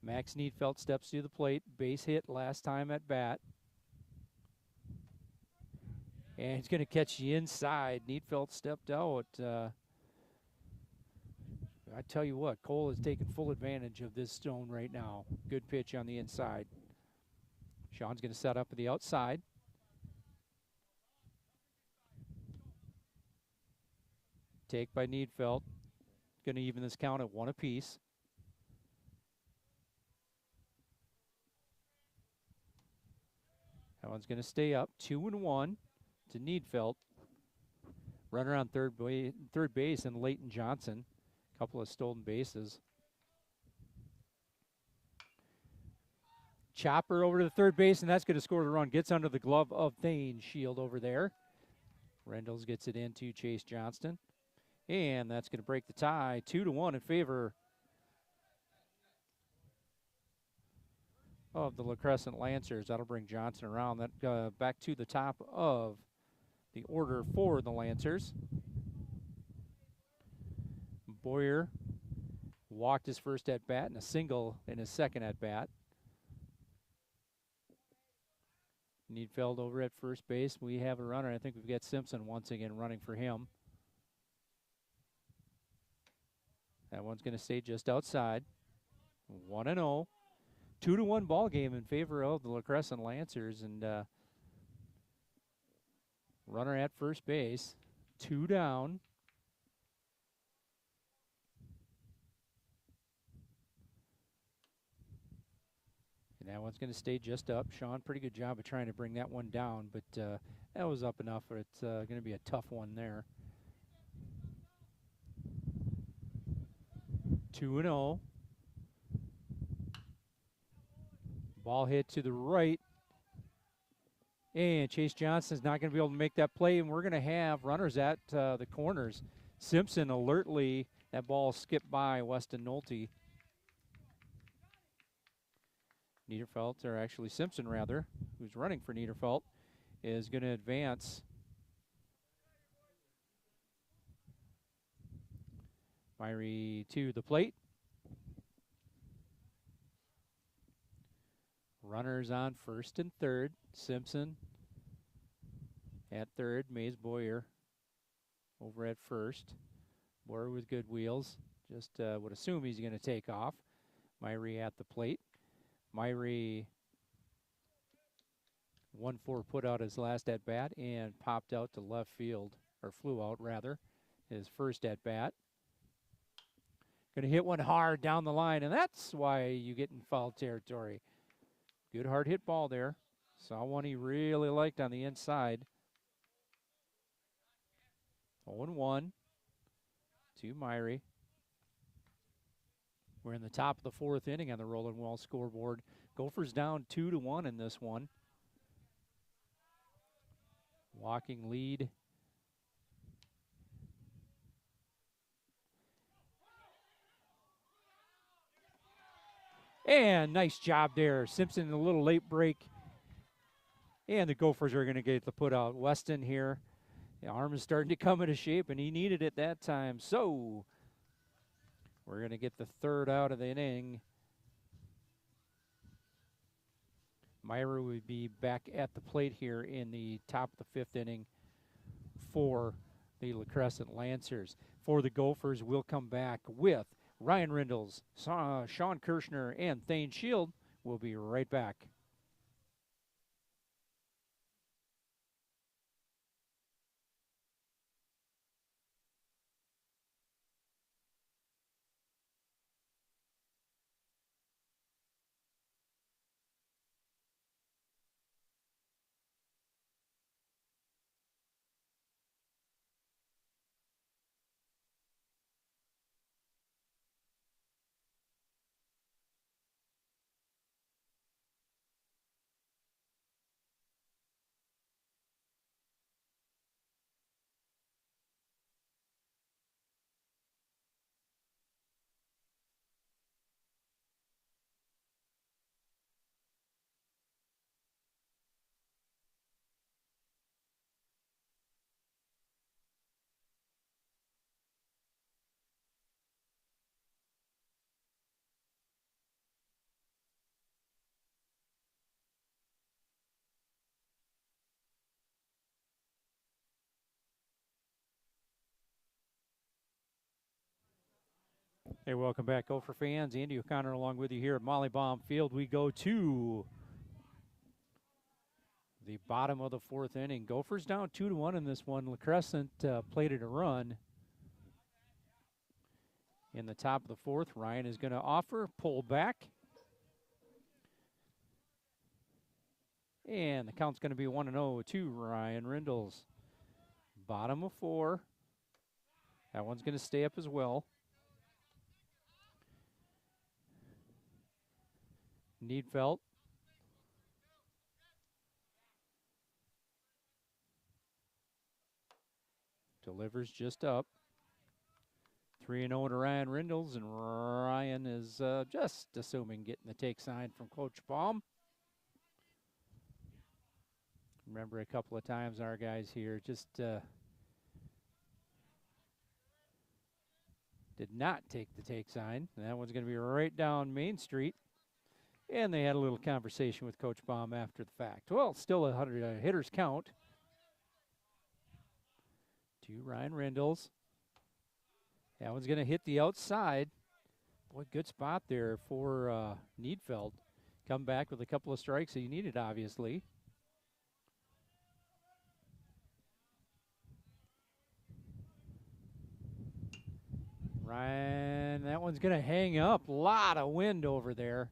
Max Needfelt steps to the plate. Base hit last time at bat. And he's going to catch the inside. Needfelt stepped out. I tell you what, Cole is taking full advantage of this stone right now. Good pitch on the inside. Sean's going to set up at the outside. Take by Needfelt. Going to even this count at 1 apiece. That one's going to stay up. 2-1 to Needfelt. Runner on third base and Leighton Johnson. Couple of stolen bases. Chopper over to the third base, and that's going to score the run. Gets under the glove of Thane Shield over there. Rendles gets it into Chase Johnston. And that's going to break the tie, 2-1 in favor of the LaCrescent Lancers. That'll bring Johnson around. That back to the top of the order for the Lancers. Boyer walked his first at bat and a single in his second at bat. Needfeld over at first base. We have a runner. I think we've got Simpson once again running for him. That one's going to stay just outside. 1-0. 2-1 ball game in favor of the LaCrescent Lancers. And runner at first base. 2 down. And that one's going to stay just up. Sean, pretty good job of trying to bring that one down, but that was up enough. It's going to be a tough one there. 2-0. Ball hit to the right. And Chase Johnson's not going to be able to make that play, and we're going to have runners at the corners. Simpson alertly, that ball skipped by Weston Nolte. Niederfelt, or actually Simpson rather, who's running for Niederfelt, is going to advance. Myrie to the plate. Runners on first and third. Simpson at third. Mays Boyer over at first. Boyer with good wheels. Just would assume he's going to take off. Myrie at the plate. Myrie 1-4 put out his last at bat and popped out to left field, or flew out rather, his first at bat. Going to hit one hard down the line, and that's why you get in foul territory. Good hard hit ball there. Saw one he really liked on the inside. 0-1 to Myrie. We're in the top of the fourth inning on the Roland Wall scoreboard. Gophers down 2-1 in this one. Walking lead. And nice job there. Simpson a little late break. And the Gophers are going to get the put out. Weston here. The arm is starting to come into shape, and he needed it that time. So we're going to get the third out of the inning. Myra would be back at the plate here in the top of the fifth inning for the LaCrescent Lancers. For the Gophers, we'll come back with Ryan Rindles, Sean Kirschner, and Thane Shield. We'll be right back. Hey, welcome back, Gopher fans. Andy O'Connor along with you here at Molly Baum Field. We go to the bottom of the fourth inning. Gophers down 2-1 in this one. LaCrescent plated a run in the top of the fourth. Ryan is going to offer, pull back. And the count's going to be 1-0 to Ryan Rindles. Bottom of four. That one's going to stay up as well. Needfelt Delivers just up. 3-0 to Ryan Rindles, and Ryan is just assuming getting the take sign from Coach Baum. Remember a couple of times our guys here just did not take the take sign. And that one's going to be right down Main Street. And they had a little conversation with Coach Baum after the fact. Well, still 100 hitters count. To Ryan Rindles. That one's going to hit the outside. Boy, good spot there for Needfeld. Come back with a couple of strikes that he needed, obviously. Ryan, that one's going to hang up. A lot of wind over there.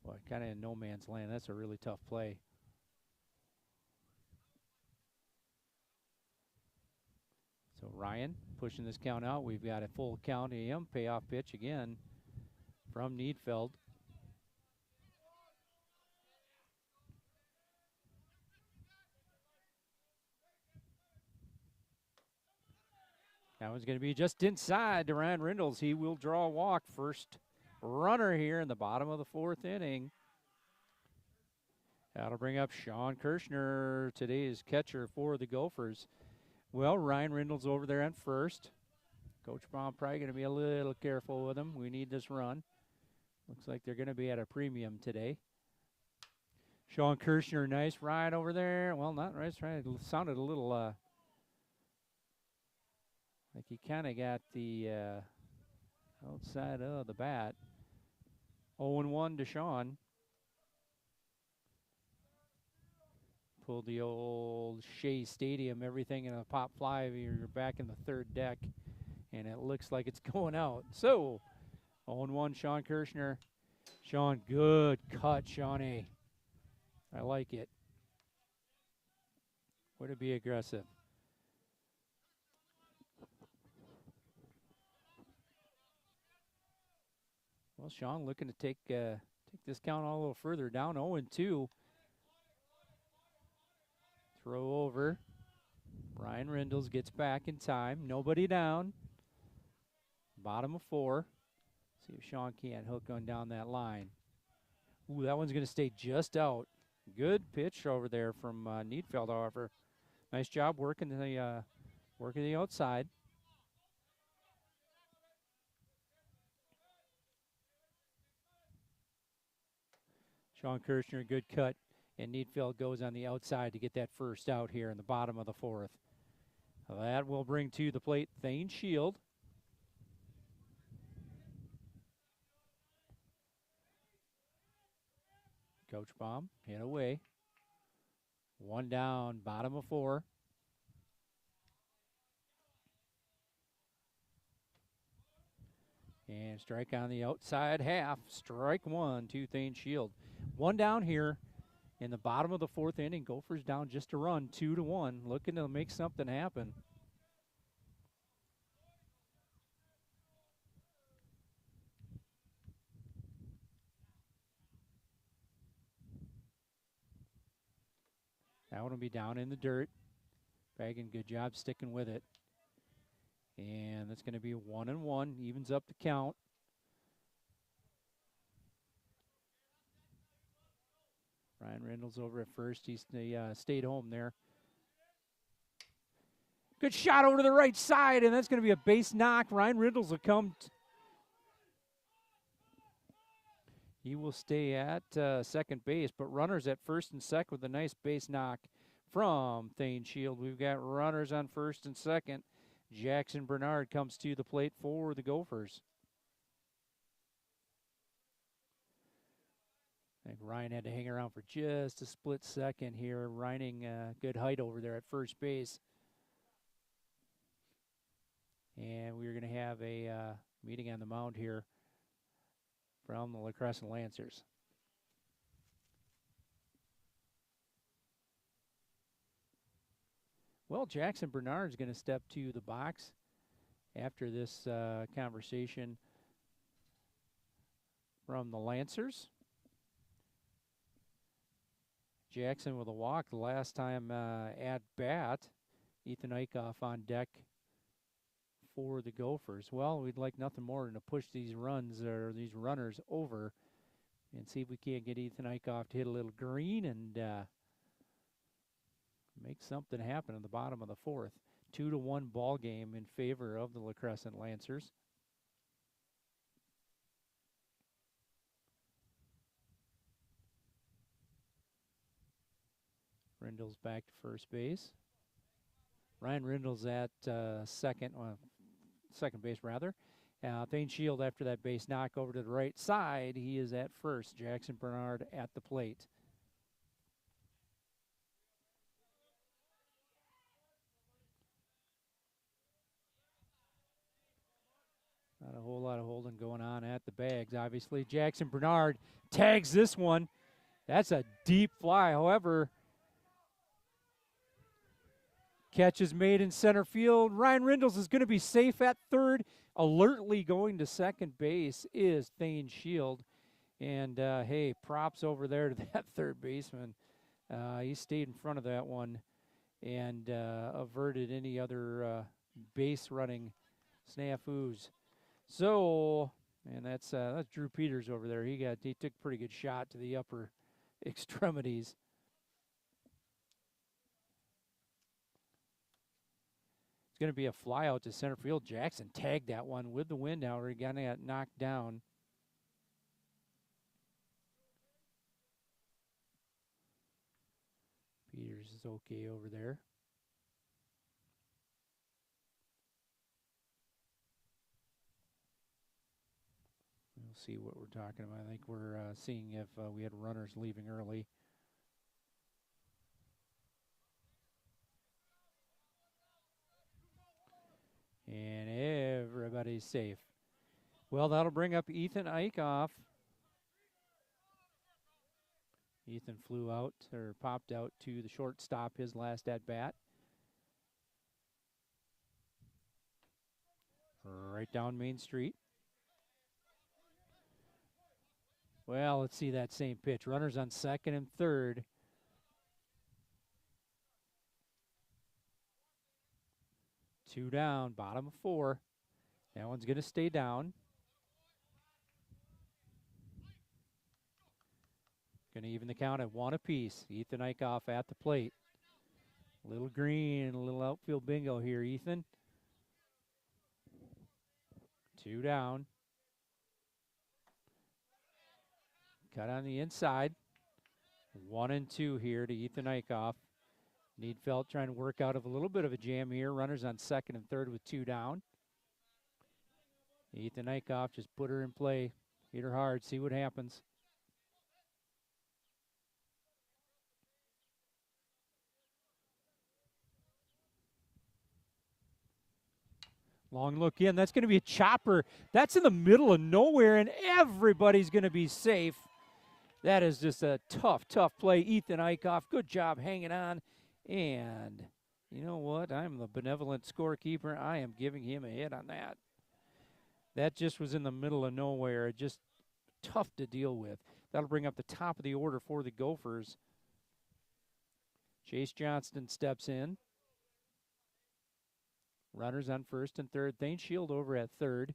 Boy, kind of in no man's land. That's a really tough play. So Ryan pushing this count out. We've got a full count to him. Payoff pitch again from Needfeld. That one's going to be just inside to Ryan Rindles. He will draw a walk. First runner here in the bottom of the 4th inning. That'll bring up Sean Kirshner, today's catcher for the Gophers. Well, Ryan Rindles over there on first. Coach Baum probably going to be a little careful with him. We need this run. Looks like they're going to be at a premium today. Sean Kirshner, nice ride over there. Well, not nice ride. It sounded a little like he kind of got the outside of the bat. 0-1 to Sean. Pulled the old Shea Stadium, everything in a pop fly. You're back in the 3rd deck, and it looks like it's going out. So, 0-1, Sean Kirshner. Sean, good cut, Shawnee. I like it. Way to be aggressive. Well, Sean looking to take this count all a little further down, 0-2. Throw over. Ryan Rindles gets back in time. Nobody down. Bottom of 4. See if Sean can't hook on down that line. Ooh, that one's going to stay just out. Good pitch over there from Needfeld, however. Nice job working the outside. Sean Kirshner, good cut. And Needfeld goes on the outside to get that first out here in the bottom of the 4th. That will bring to the plate Thane Shield. Coach Baum hit away. 1 down, bottom of 4. And strike on the outside half. Strike 1 to Thane Shield. 1 down here in the bottom of the 4th inning. Gophers down just a run, 2-1. Looking to make something happen. That one will be down in the dirt. Baggin, good job sticking with it. And that's going to be 1-1. Evens up the count. Ryan Rindles over at first. He stayed home there. Good shot over to the right side, and that's going to be a base knock. Ryan Rindles will come. He will stay at second base, but runners at first and second with a nice base knock from Thane Shield. We've got runners on first and second. Jackson Bernard comes to the plate for the Gophers. I think Ryan had to hang around for just a split second here. Ryan, good height over there at first base. And we're going to have a meeting on the mound here from the LaCrescent Lancers. Well, Jackson Bernard's going to step to the box after this conversation from the Lancers. Jackson with a walk the last time at bat. Ethan Eichhoff on deck for the Gophers. Well, we'd like nothing more than to push these runners over and see if we can't get Ethan Eichhoff to hit a little green and make something happen in the bottom of the fourth. 2-1 ball game in favor of the LaCrescent Lancers. Rindle's back to first base. Ryan Rindle's at second base rather. Thane Shield after that base knock over to the right side. He is at first. Jackson Bernard at the plate. Not a whole lot of holding going on at the bags, obviously. Jackson Bernard tags this one. That's a deep fly. However, catch is made in center field. Ryan Rindles is going to be safe at third. Alertly going to second base is Thane Shield. And, hey, props over there to that third baseman. He stayed in front of that one and averted any other base running snafus. So, and that's Drew Peters over there. He took a pretty good shot to the upper extremities. It's going to be a fly out to center field. Jackson tagged that one with the wind, however. He got knocked down. Peters is okay over there. We'll see what we're talking about. I think we're seeing if we had runners leaving early. And everybody's safe. Well, that'll bring up Ethan Eichhoff. Ethan flew out, or popped out to the shortstop his last at-bat. Right down Main Street. Well, let's see that same pitch. Runners on second and third. Two down, bottom of four. That one's going to stay down. Going to even the count at one apiece. Ethan Eichhoff at the plate. Little green, a little outfield bingo here, Ethan. Two down. Cut on the inside. 1-2 here to Ethan Eichhoff. Needfelt trying to work out of a little bit of a jam here. Runners on second and third with two down. Ethan Eichhoff just put her in play. Hit her hard, see what happens. Long look in. That's going to be a chopper. That's in the middle of nowhere, and everybody's going to be safe. That is just a tough, tough play. Ethan Eichhoff, good job hanging on. And you know what? I'm the benevolent scorekeeper. I am giving him a hit on that. That just was in the middle of nowhere. Just tough to deal with. That'll bring up the top of the order for the Gophers. Chase Johnston steps in. Runners on first and third. Thane Shield over at third.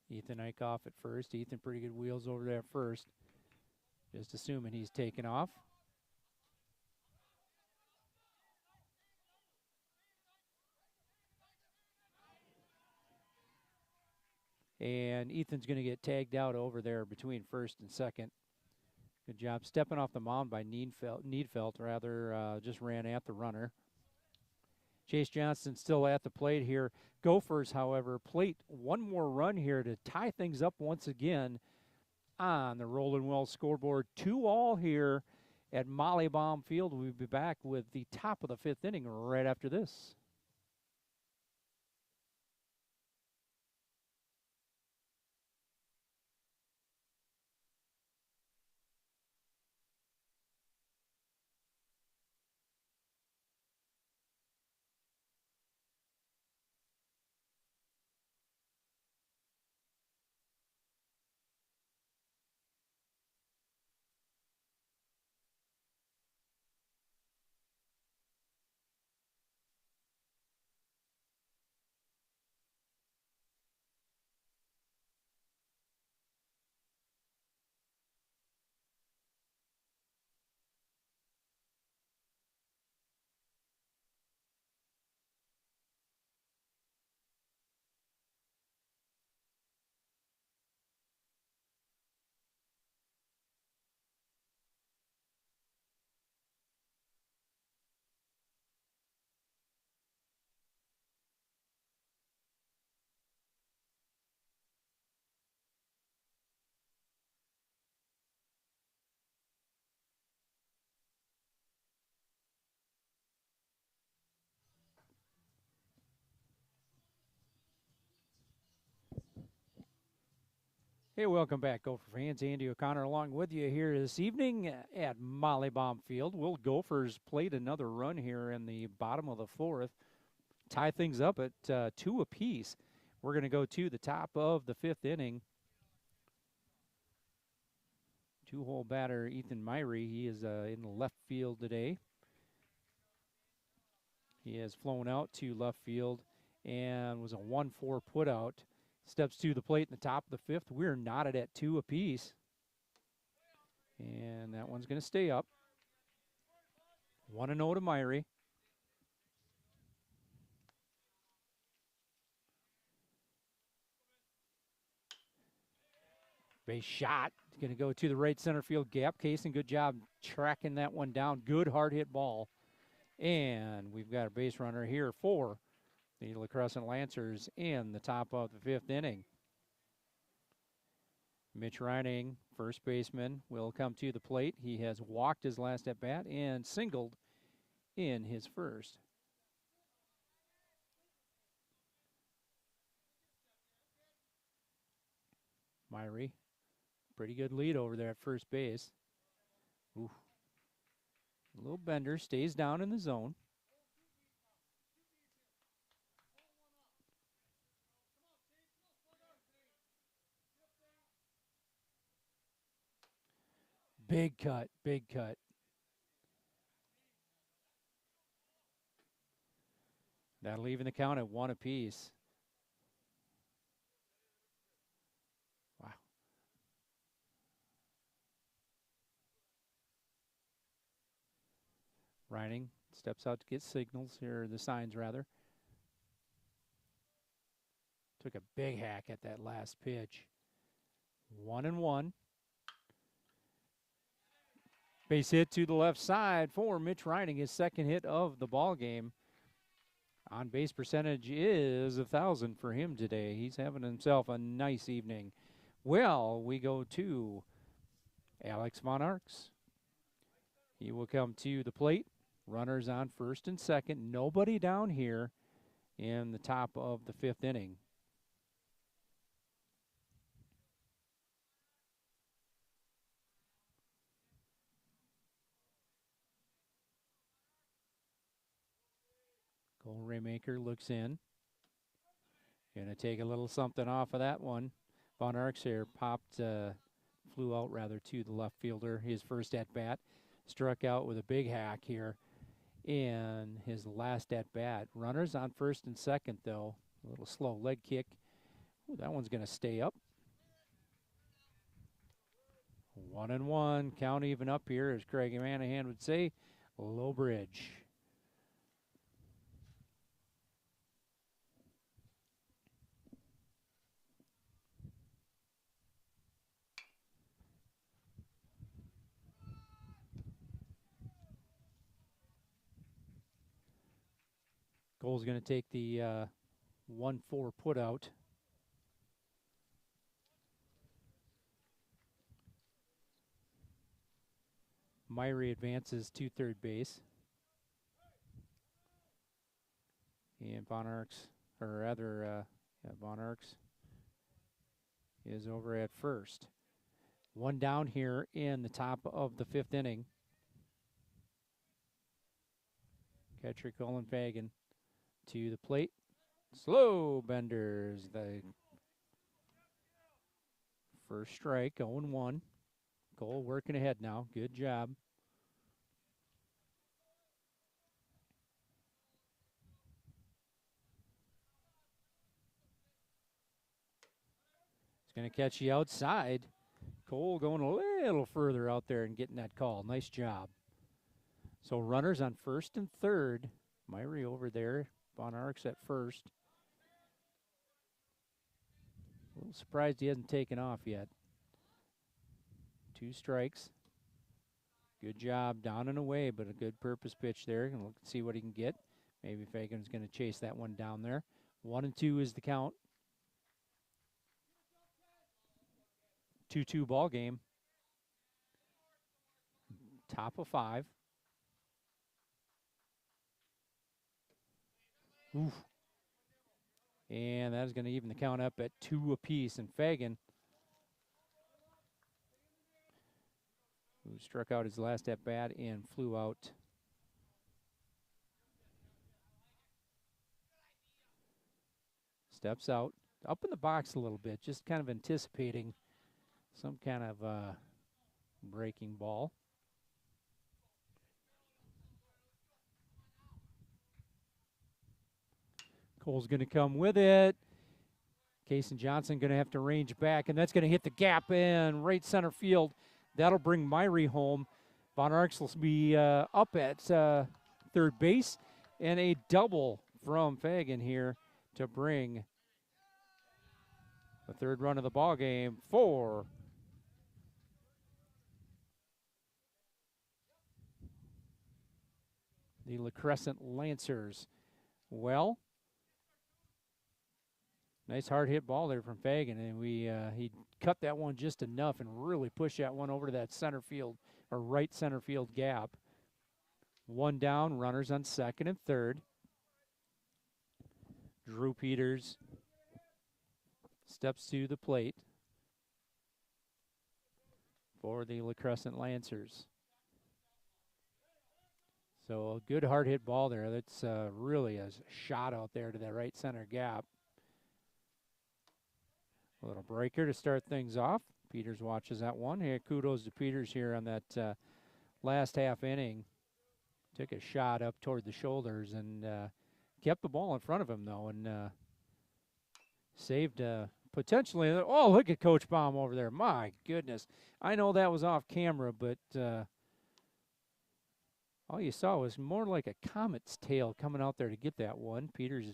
Ethan Eichhoff at first. Ethan pretty good wheels over there at first. Just assuming he's taken off. And Ethan's going to get tagged out over there between first and second. Good job stepping off the mound by Needfelt, rather, just ran at the runner. Chase Johnston still at the plate here. Gophers, however, plate one more run here to tie things up once again on the Roland Wells scoreboard. 2-2 here at Mollybaum Field. We'll be back with the top of the fifth inning right after this. Hey, welcome back, Gopher fans. Andy O'Connor along with you here this evening at Mollybaum Field. Will Gophers played another run here in the bottom of the fourth, tie things up at 2 apiece. We're going to go to the top of the fifth inning. Two-hole batter Ethan Myrie. He is in the left field today. He has flown out to left field and was a 1-4 putout. Steps to the plate in the top of the fifth. We're knotted at 2 apiece. And that one's going to stay up. 1-0 to Myrie. Base shot. It's going to go to the right center field gap. Kaysen, good job tracking that one down. Good hard hit ball. And we've got a base runner here for the LaCrescent Lancers in the top of the fifth inning. Mitch Reining, first baseman, will come to the plate. He has walked his last at bat and singled in his first. Myrie, pretty good lead over there at first base. Ooh. A little bender, stays down in the zone. Big cut, big cut. That'll even the count at 1 apiece. Wow. Reining steps out to get signals, or the signs rather. Took a big hack at that last pitch. 1-1. Base hit to the left side for Mitch Reining, his second hit of the ball game. On base percentage is 1,000 for him today. He's having himself a nice evening. Well, we go to Alex Von Arx. He will come to the plate. Runners on first and second. Nobody down here in the top of the fifth inning. Cole Raymaker looks in. Going to take a little something off of that one. Von Arx here flew out rather to the left fielder. His first at bat. Struck out with a big hack here in his last at bat. Runners on first and second though. A little slow leg kick. Ooh, that one's going to stay up. 1-1. Count even up here, as Craig Manahan would say. Low bridge. Cole's going to take the 1-4 put out. Myrie advances to third base. And Von Arx, or rather, Von Arx is over at first. One down here in the top of the fifth inning. Catcher Colin Fagan to the plate. Slow benders. The first strike, 0-1. Cole working ahead now. Good job. It's going to catch you outside. Cole going a little further out there and getting that call. Nice job. So runners on first and third. Myrie over there. Von Arx at first. A little surprised he hasn't taken off yet. 2 strikes. Good job down and away, but a good purpose pitch there. And we'll see what he can get. Maybe Fagan's going to chase that one down there. 1-2 is the count. 2-2 ball game. Top of 5. Oof. And that is going to even the count up at 2 apiece. And Fagan who struck out his last at bat and flew out. Steps out, up in the box a little bit, just kind of anticipating some kind of breaking ball. Cole's going to come with it. Kason Johnson going to have to range back, and that's going to hit the gap in right center field. That'll bring Myrie home. Von Arx will be up at third base, and a double from Fagan here to bring the third run of the ball game for the LaCrescent Lancers. Well, nice hard hit ball there from Fagan, and he cut that one just enough and really pushed that one over to that center field or right center field gap. One down, runners on second and third. Drew Peters steps to the plate for the LaCrescent Lancers. So a good hard hit ball there. That's really a shot out there to that right center gap. A little breaker to start things off. Peters watches that one. Here, kudos to Peters here on that last half inning. Took a shot up toward the shoulders and kept the ball in front of him, though, and saved potentially. Oh, look at Coach Baum over there. My goodness. I know that was off camera, but all you saw was more like a comet's tail coming out there to get that one. Peters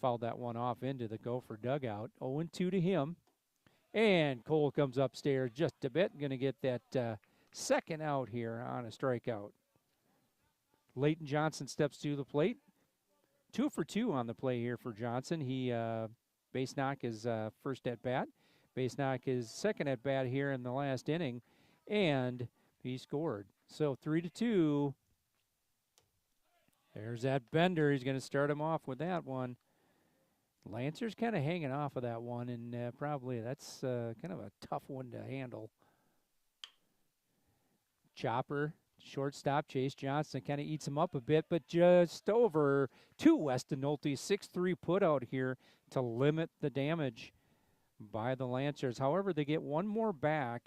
fouled that one off into the Gopher dugout. 0-2 to him. And Cole comes upstairs just a bit. Going to get that second out here on a strikeout. Leighton Johnson steps to the plate. 2 for 2 on the play here for Johnson. He base knock his first at bat. Base knock his second at bat here in the last inning. And he scored. So 3-2. There's that Bender. He's going to start him off with that one. Lancers kind of hanging off of that one, and probably that's kind of a tough one to handle. Chopper, shortstop, Chase Johnson kind of eats him up a bit, but just over to Weston Nolte. 6-3 put out here to limit the damage by the Lancers. However, they get one more back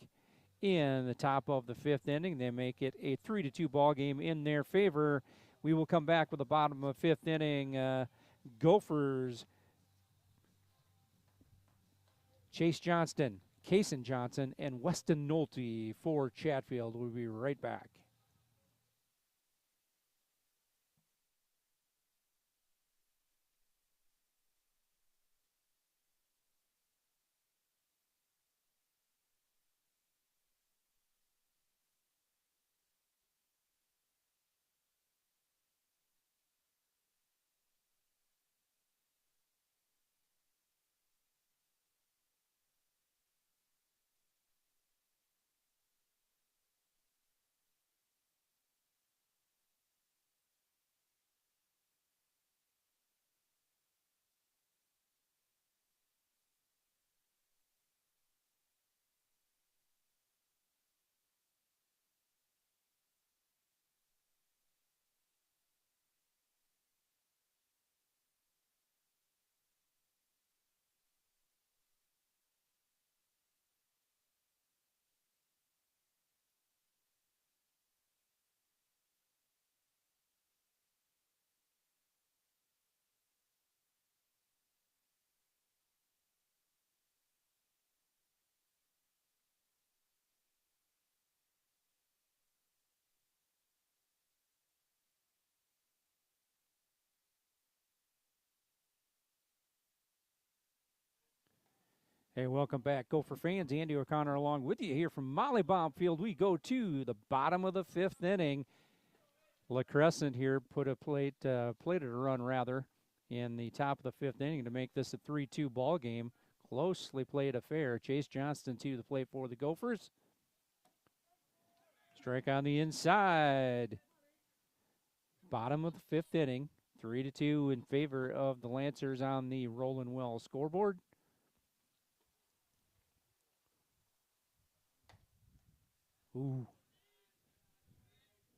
in the top of the fifth inning. They make it a 3-2 ball game in their favor. We will come back with the bottom of fifth inning. Gophers, Chase Johnston, Kason Johnson, and Weston Nolte for Chatfield. We'll be right back. Hey, welcome back, Gopher fans. Andy O'Connor along with you here from Molly Baum Field. We go to the bottom of the fifth inning. LaCrescent here plated a run rather in the top of the fifth inning to make this a 3-2 ball game. Closely played affair. Chase Johnston to the plate for the Gophers. Strike on the inside. Bottom of the fifth inning. 3-2 in favor of the Lancers on the Roland Wells scoreboard. Ooh.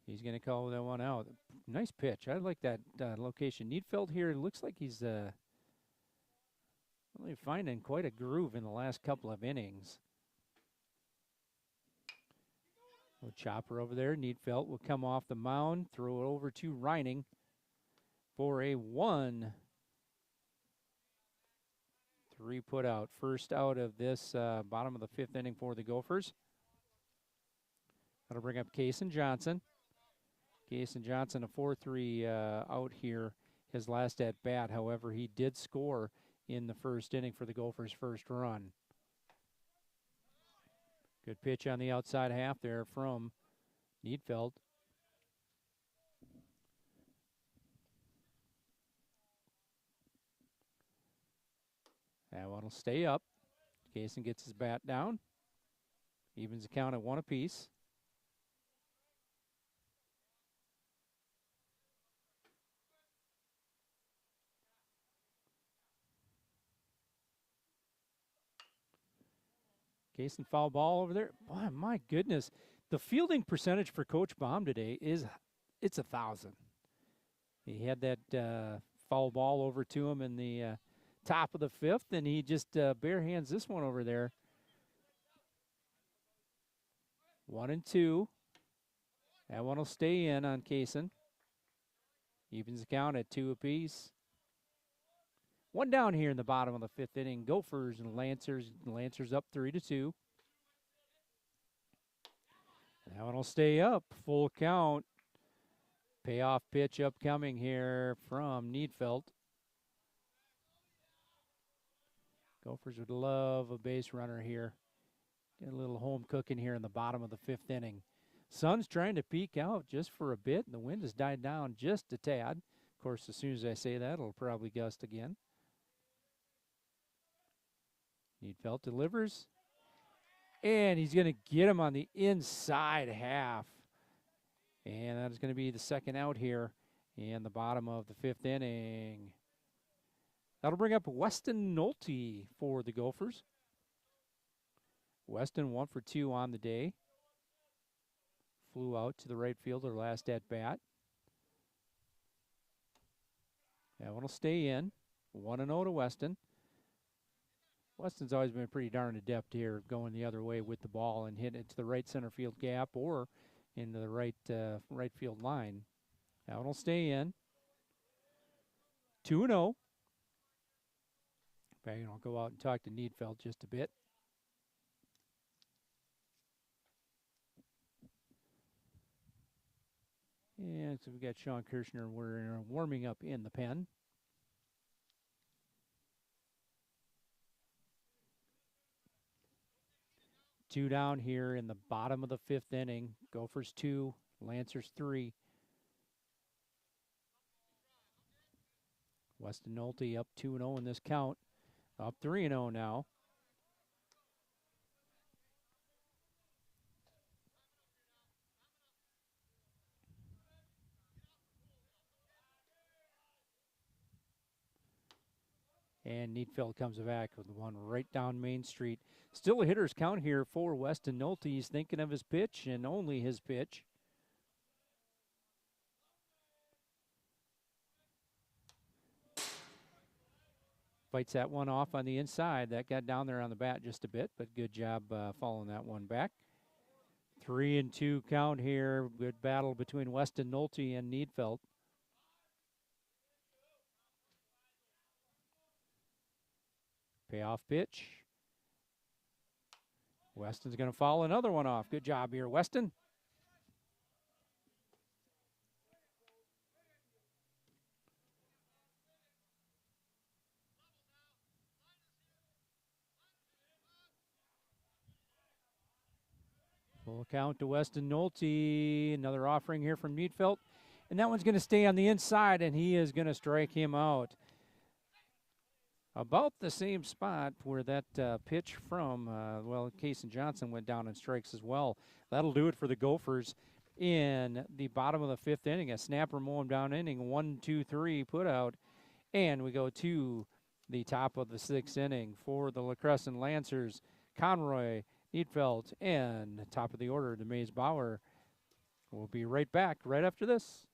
He's going to call that one out. Nice pitch. I like that location. Needfeld here looks like he's really finding quite a groove in the last couple of innings. A chopper over there. Needfeld will come off the mound, throw it over to Reining for a 1-3 put out. First out of this bottom of the 5th inning for the Gophers. That'll bring up Kason Johnson. Kason Johnson, a 4-3 out here, his last at bat. However, he did score in the first inning for the Gophers' first run. Good pitch on the outside half there from Needfeld. That one will stay up. Kason gets his bat down. Evens the count at 1 apiece. Kason foul ball over there. Boy, my goodness. The fielding percentage for Coach Baum today it's 1,000. He had that foul ball over to him in the top of the 5th, and he just bare hands this one over there. 1-2. That one will stay in on Kason. Evens the count at 2 apiece. One down here in the bottom of the 5th inning. Gophers and Lancers. Lancers up 3-2. That one will stay up. Full count. Payoff pitch upcoming here from Needfeld. Gophers would love a base runner here. Get a little home cooking here in the bottom of the 5th inning. Sun's trying to peek out just for a bit, and the wind has died down just a tad. Of course, as soon as I say that, it'll probably gust again. Needfeld delivers. And he's going to get him on the inside half. And that is going to be the second out here in the bottom of the 5th inning. That'll bring up Weston Nolte for the Gophers. Weston 1 for 2 on the day. Flew out to the right fielder last at bat. That one will stay in. 1-0 to Weston. Weston's always been pretty darn adept here, going the other way with the ball and hitting it to the right center field gap or into the right field line. That one will stay in. 2-0. I'll go out and talk to Needfeld just a bit. And so we got Sean Kirshner. We're warming up in the pen. Two down here in the bottom of the 5th inning. Gophers 2, Lancers 3. Weston Nolte up 2-0 in this count. Up 3-0 now. And Needfeld comes back with one right down Main Street. Still a hitter's count here for Weston Nolte. He's thinking of his pitch and only his pitch. Fights that one off on the inside. That got down there on the bat just a bit, but good job following that one back. 3-2 count here. Good battle between Weston Nolte and Needfeld. Payoff pitch. Weston's going to foul another one off. Good job here, Weston. Full count to Weston Nolte. Another offering here from Needfeld. And that one's going to stay on the inside, and he is going to strike him out. About the same spot where that pitch from, Kason Johnson went down and strikes as well. That'll do it for the Gophers in the bottom of the 5th inning. A snapper mow him down inning. 1-2-3 put out. And we go to the top of the 6th inning for the LaCrescent Lancers. Conroy Needfeld, and top of the order, the Mays Bauer. We'll be right back right after this.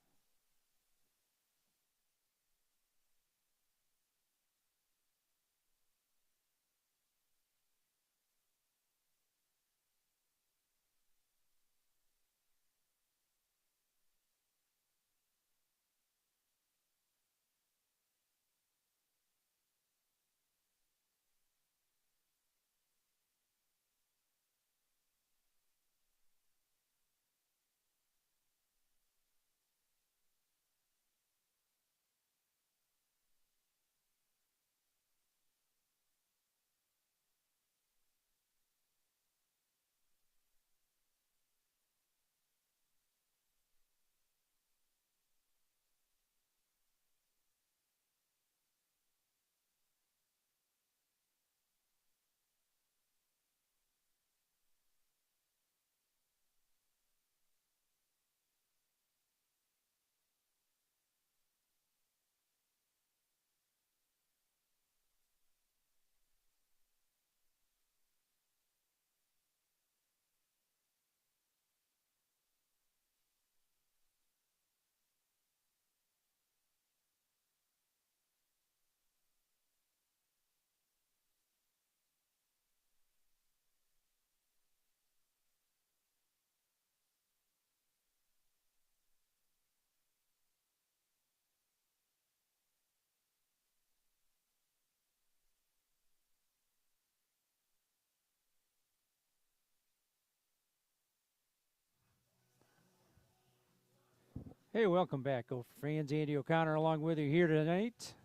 Hey, welcome back, Gopher fans. Andy O'Connor along with you here tonight.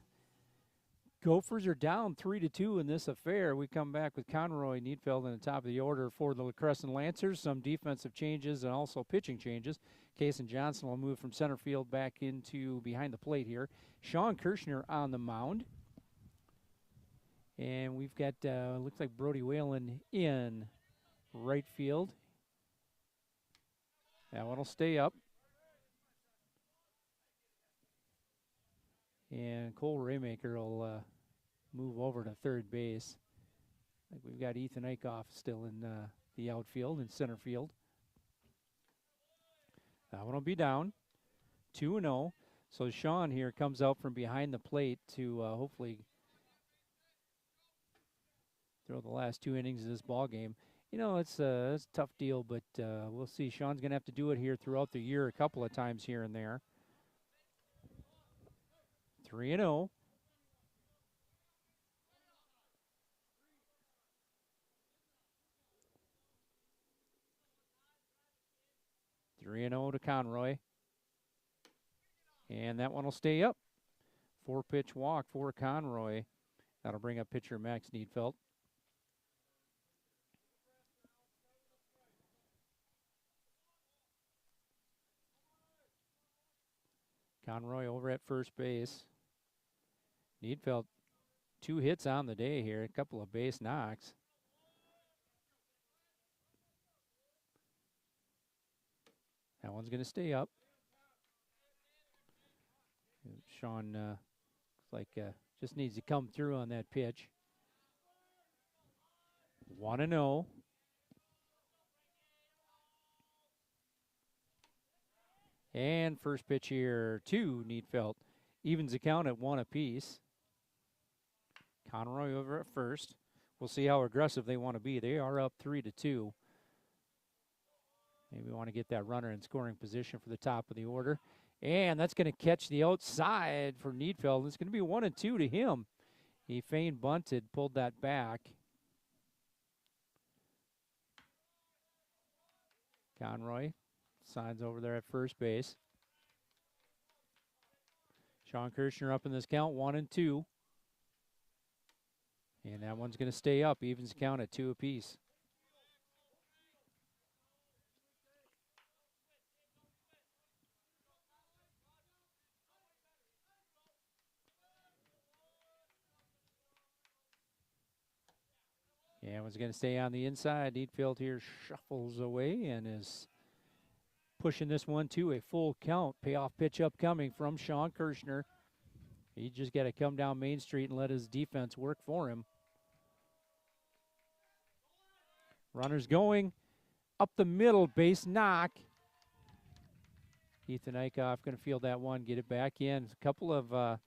Gophers are down 3-2 in this affair. We come back with Conroy Needfeld in the top of the order for the LaCrescent Lancers. Some defensive changes and also pitching changes. Kason Johnson will move from center field back into behind the plate here. Sean Kirshner on the mound. And we've got, looks like Brody Whalen in right field. That one will stay up. And Cole Raymaker will move over to third base. I think we've got Ethan Eichhoff still in the outfield in center field. That one will be down 2-0. So Sean here comes out from behind the plate to hopefully throw the last 2 innings of this ball game. You know, it's a tough deal, but we'll see. Sean's going to have to do it here throughout the year a couple of times here and there. 3-0. 3-0 to Conroy. And that one will stay up. 4-pitch walk for Conroy. That'll bring up pitcher Max Needfeld. Conroy over at first base. Needfeld, 2 hits on the day here, a couple of base knocks. That one's going to stay up. Sean looks like just needs to come through on that pitch. 1-0. And first pitch here to Needfeld. Evens the count at 1 apiece. Conroy over at first. We'll see how aggressive they want to be. They are up 3-2. Maybe we want to get that runner in scoring position for the top of the order. And that's going to catch the outside for Needfeld. It's going to be 1-2 to him. He feigned bunted, pulled that back. Conroy signs over there at first base. Sean Kirshner up in this count, 1-2. And that one's going to stay up, evens count at 2 apiece. Yeah, one's going to stay on the inside. Needfeld here shuffles away and is pushing this one to a full count. Payoff pitch upcoming from Sean Kirshner. He just got to come down Main Street and let his defense work for him. Runners going up the middle, base knock. Ethan Eichhoff going to field that one, get it back in. A couple of a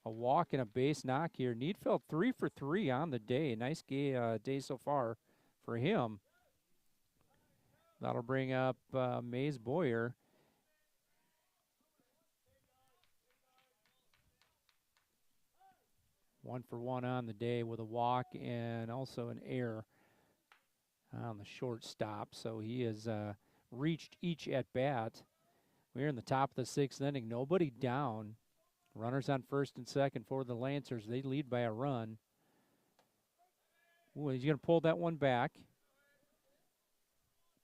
walk and a base knock here. Needfeld 3 for 3 on the day. Nice day so far for him. That'll bring up Mays Boyer. One for one on the day with a walk and also an error on the shortstop. So he has reached each at bat. We're in the top of the 6th inning. Nobody down. Runners on first and second for the Lancers. They lead by a run. Ooh, he's going to pull that one back.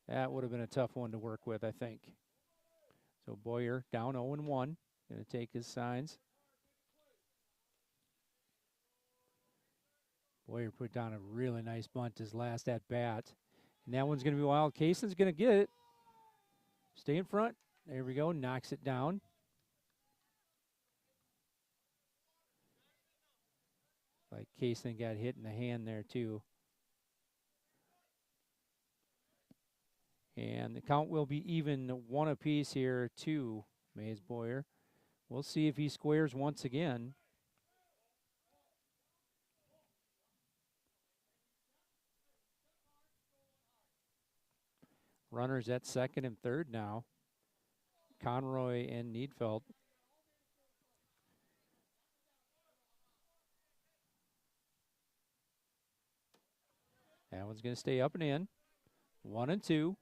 That would have been a tough one to work with, I think. So Boyer down 0-1. Going to take his signs. Boyer put down a really nice bunt his last at bat. And that one's going to be wild. Kaysen's going to get it. Stay in front. There we go. Knocks it down. Like Kaysen got hit in the hand there too. And the count will be even 1 apiece here to Mays Boyer. We'll see if he squares once again. Runners at second and third now. Conroy and Needfeld. That one's going to stay up and in. 1-2.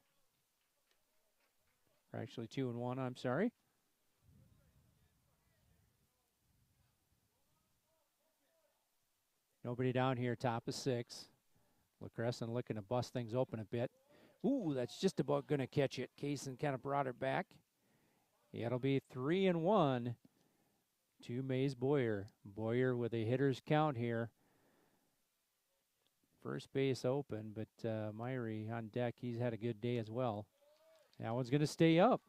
Or actually 2-1, I'm sorry. Nobody down here, top of 6. LaCrescent looking to bust things open a bit. Ooh, that's just about going to catch it. Kaysen kind of brought it back. It'll be 3-1 to Mays Boyer. Boyer with a hitter's count here. First base open, but Myrie on deck. He's had a good day as well. That one's going to stay up.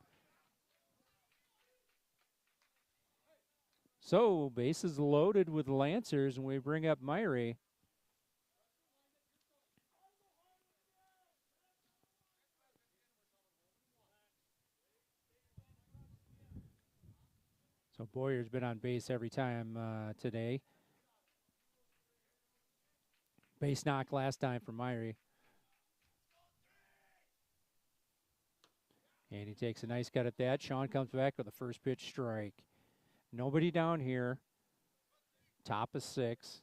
So, bases loaded with Lancers, and we bring up Myrie. So Boyer's been on base every time today. Base knock last time for Myrie. And he takes a nice cut at that. Sean comes back with a first pitch strike. Nobody down here. Top of 6.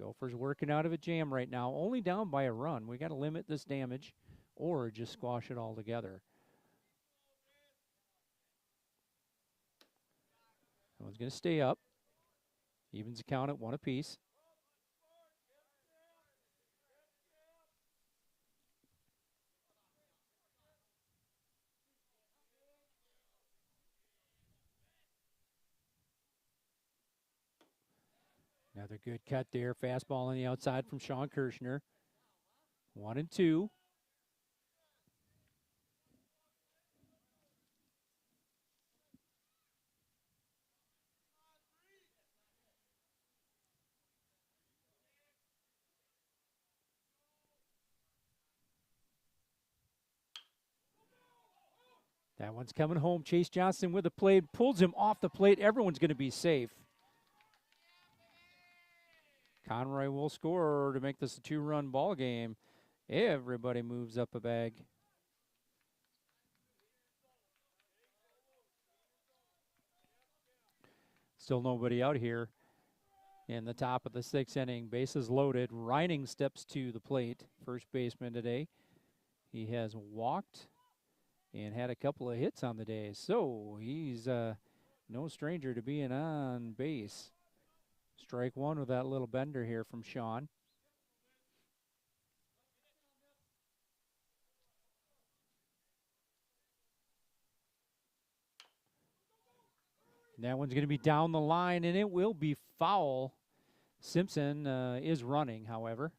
Gophers working out of a jam right now. Only down by a run. We got to limit this damage or just squash it all together. That one's going to stay up. Evens the count at 1 apiece. Another good cut there. Fastball on the outside from Sean Kirshner. 1-2. That one's coming home. Chase Johnson with the plate. Pulls him off the plate. Everyone's going to be safe. Conroy will score to make this a 2-run ball game. Everybody moves up a bag. Still nobody out here in the top of the 6th inning. Bases loaded. Reining steps to the plate. First baseman today. He has walked and had a couple of hits on the day. So he's no stranger to being on base. Strike 1 with that little bender here from Sean. And that one's going to be down the line, and it will be foul. Simpson is running, however.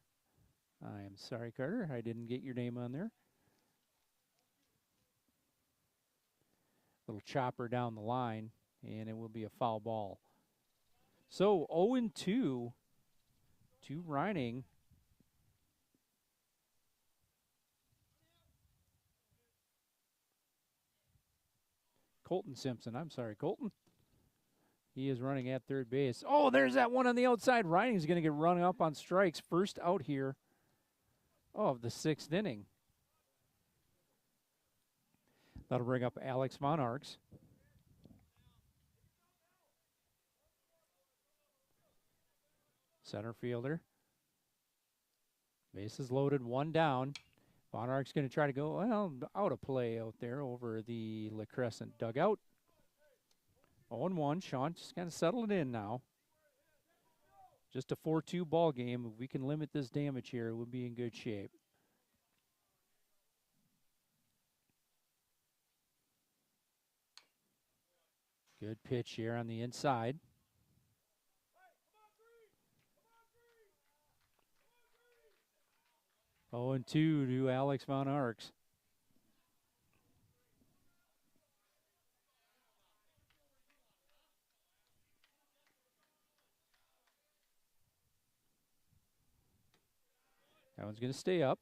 I am sorry, Carter. I didn't get your name on there. Little chopper down the line, and it will be a foul ball. So 0-2 to Reining. Colton Simpson. I'm sorry, Colton. He is running at third base. Oh, there's that one on the outside. Ryan's going to get run up on strikes. First out here of the 6th inning. That'll bring up Alex Von Arx. Center fielder. Bases loaded, one down. Von Arx going to try to go, well, out of play out there over the LaCrescent dugout. 0-1. Sean just kind of settled it in now. Just a 4-2 ball game. If we can limit this damage here, we'll be in good shape. Good pitch here on the inside. Oh, and 2 to Alex Von Arx. That one's going to stay up.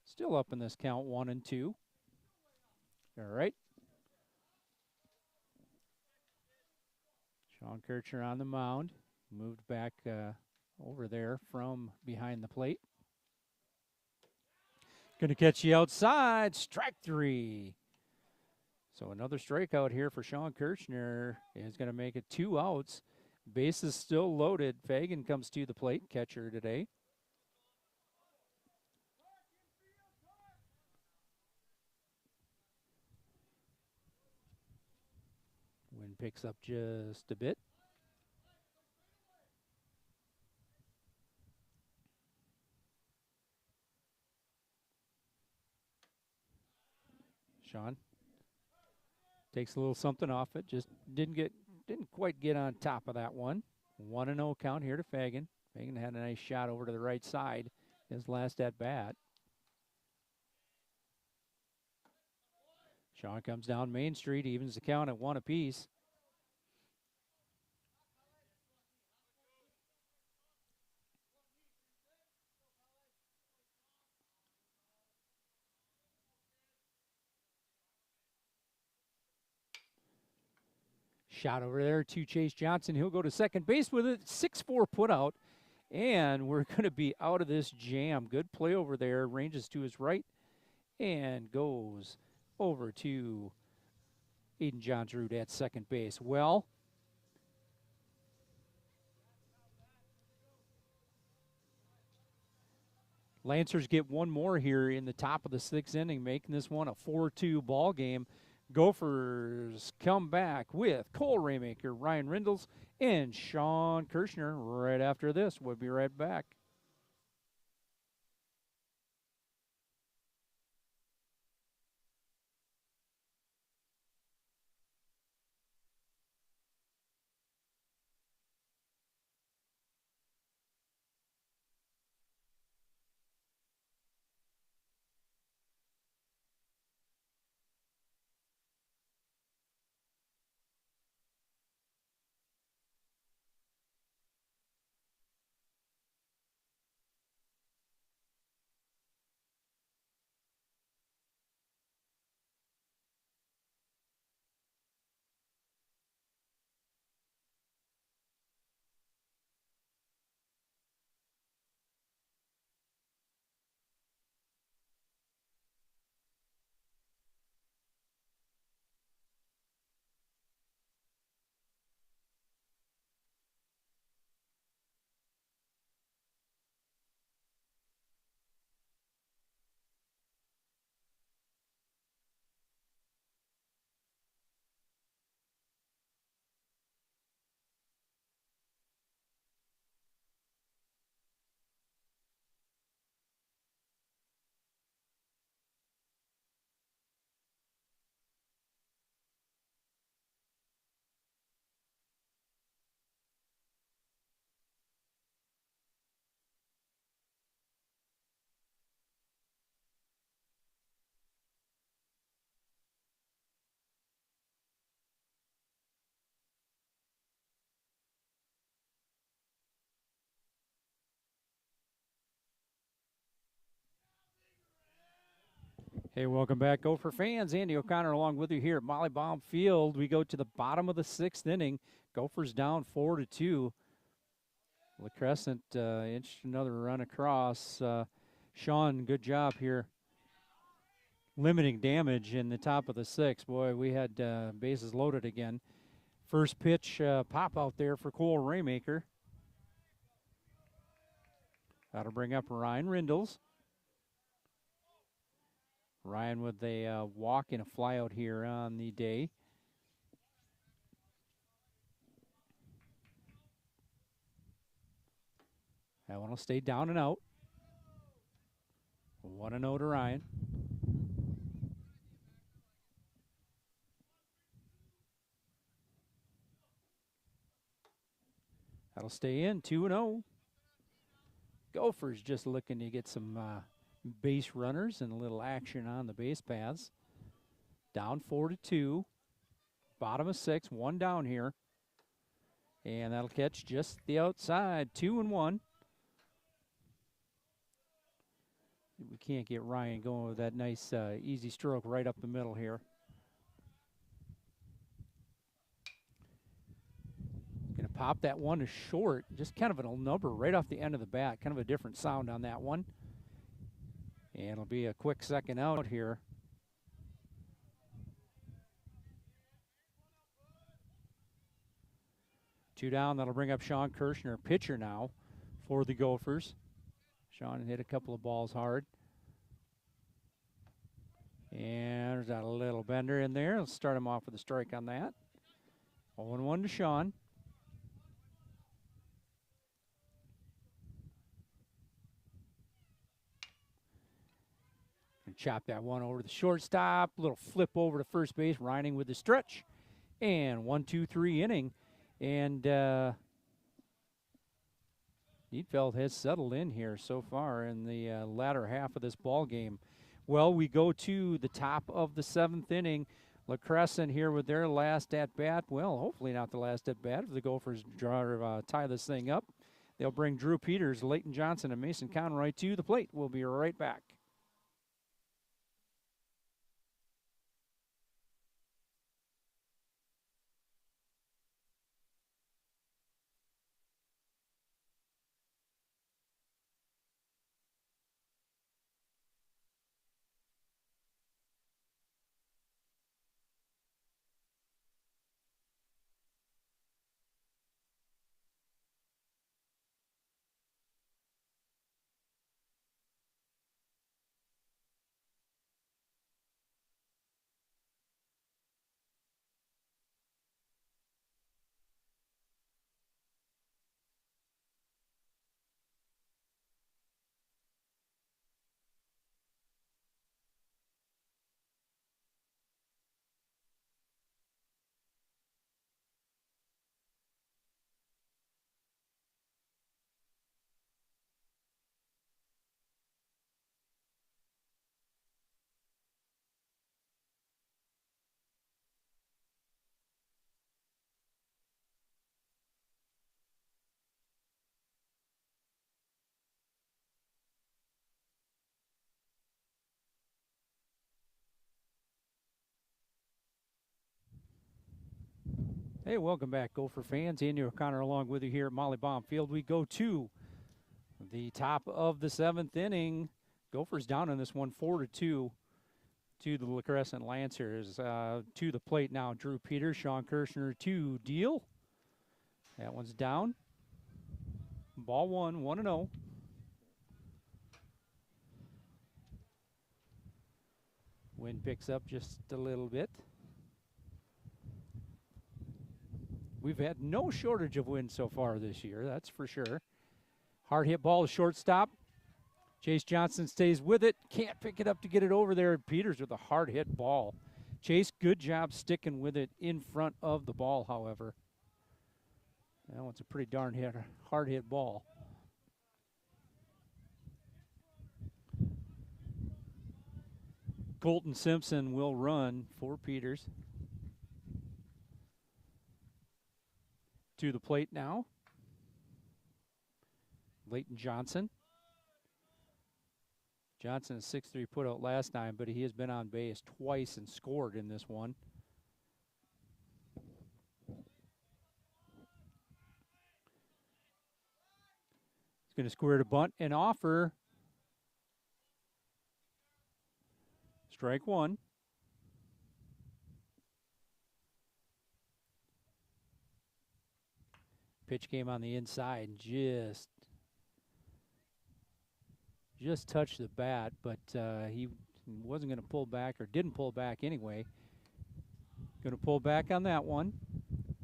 Still up in this count, 1-2. All right. Sean Kirchner on the mound. Moved back over there from behind the plate. Going to catch you outside. Strike 3. So another strikeout here for Sean Kirchner is going to make it 2 outs. Bases still loaded. Fagan comes to the plate, catcher today. Wind picks up just a bit. Sean takes a little something off it. Just didn't quite get on top of that one. 1-0 count here to Fagan. Fagan had a nice shot over to the right side his last at bat. Sean comes down Main Street, evens the count at 1 apiece. Shot over there to Chase Johnson. He'll go to second base with it. 6-4 put out. And we're going to be out of this jam. Good play over there. Ranges to his right and goes over to Aiden Johnsrud at second base. Well, Lancers get one more here in the top of the 6th inning, making this one a 4-2 ball game. Gophers come back with Cole Raymaker, Ryan Rindles, and Sean Kirchner right after this. We'll be right back. Hey, welcome back, Gopher fans. Andy O'Connor along with you here at Molly Baum Field. We go to the bottom of the 6th inning. Gophers down 4-2. LaCrescent inched another run across. Sean, good job here limiting damage in the top of the 6th. Boy, we had bases loaded again. First pitch pop out there for Cole Raymaker. That'll bring up Ryan Rindles. Ryan with a walk and a flyout here on the day. That one will stay down and out. 1-0 to Ryan. That'll stay in, 2-0. Gophers just looking to get some base runners and a little action on the base paths. Down 4-2. Bottom of 6, 1 down here. And that'll catch just the outside, 2-1. We can't get Ryan going with that nice easy stroke right up the middle here. Gonna pop that one to short, just kind of a number right off the end of the bat, kind of a different sound on that one. And it'll be a quick second out here. Two down, that'll bring up Sean Kirshner, pitcher now for the Gophers. Sean hit a couple of balls hard. And there's that little bender in there. Let's start him off with a strike on that. 0-1 to Sean. And chop that one over the shortstop. Little flip over to first base, Reining with the stretch. And 1-2-3 inning. And Needfeld has settled in here so far in the latter half of this ball game. Well, we go to the top of the 7th inning. LaCrescent here with their last at-bat. Well, hopefully not the last at-bat if the Gophers tie this thing up. They'll bring Drew Peters, Leighton Johnson, and Mason Conroy to the plate. We'll be right back. Hey, welcome back, Gopher fans. Andy O'Connor along with you here at Molly Baum Field. We go to the top of the 7th inning. Gophers down in this one, 4-2 to the LaCrescent Lancers. To the plate now, Drew Peters, Sean Kirshner to deal. That one's down. Ball 1-0. Wind picks up just a little bit. We've had no shortage of wind so far this year, that's for sure. Hard hit ball to shortstop. Chase Johnson stays with it. Can't pick it up to get it over there. Peters with a hard hit ball. Chase, good job sticking with it in front of the ball, however. That one's a pretty darn hard hit ball. Colton Simpson will run for Peters. To the plate now. Leighton Johnson. Johnson a 6-3 put out last time, but he has been on base twice and scored in this one. He's going to square to bunt and offer. Strike one. Pitch came on the inside and just touched the bat, but he wasn't going to pull back, or didn't pull back anyway. Going to pull back on that one.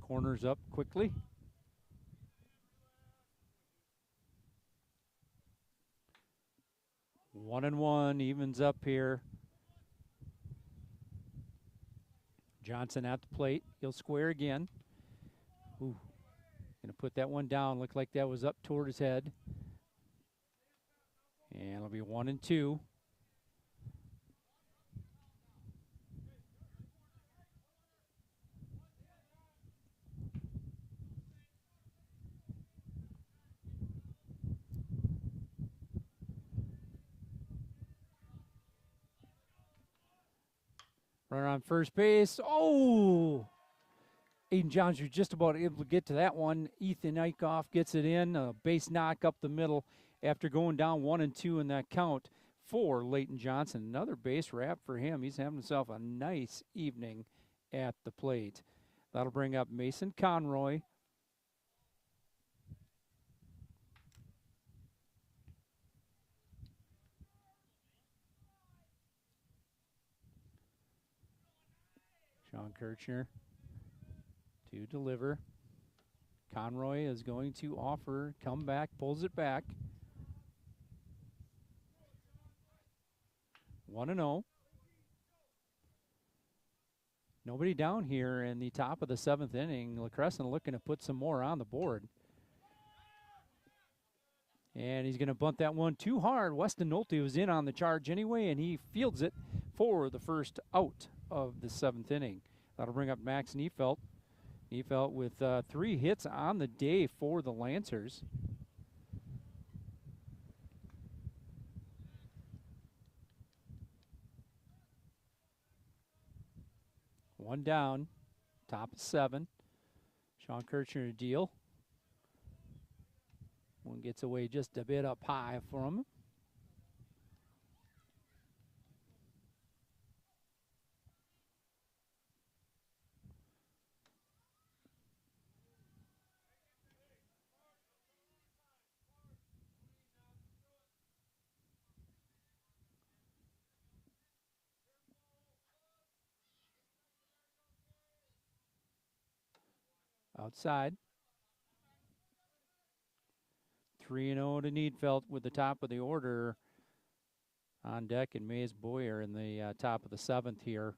Corners up quickly. One and one, evens up here. Johnson at the plate. He'll square again. Ooh. Going to put that one down. Looked like that was up toward his head. And it'll be 1-2. Runner on first base. Oh! Aiden Johns, you're just about able to get to that one. Ethan Eichhoff gets it in. A base knock up the middle after going down 1-2 in that count for Leighton Johnson. Another base wrap for him. He's having himself a nice evening at the plate. That'll bring up Mason Conroy. Sean Kirchner to deliver. Conroy is going to offer, come back, pulls it back. 1-0. Nobody down here in the top of the 7th inning. LaCrescent looking to put some more on the board. And he's going to bunt that one too hard. Weston Nolte was in on the charge anyway, and he fields it for the first out of the 7th inning. That'll bring up Max Neufeld. Neufeld with 3 hits on the day for the Lancers. One down, top of 7. Sean Kirchner to deal. One gets away just a bit up high from him. Outside. 3-0 to Neufeld with the top of the order on deck, and Mays Boyer in the top of the 7th here.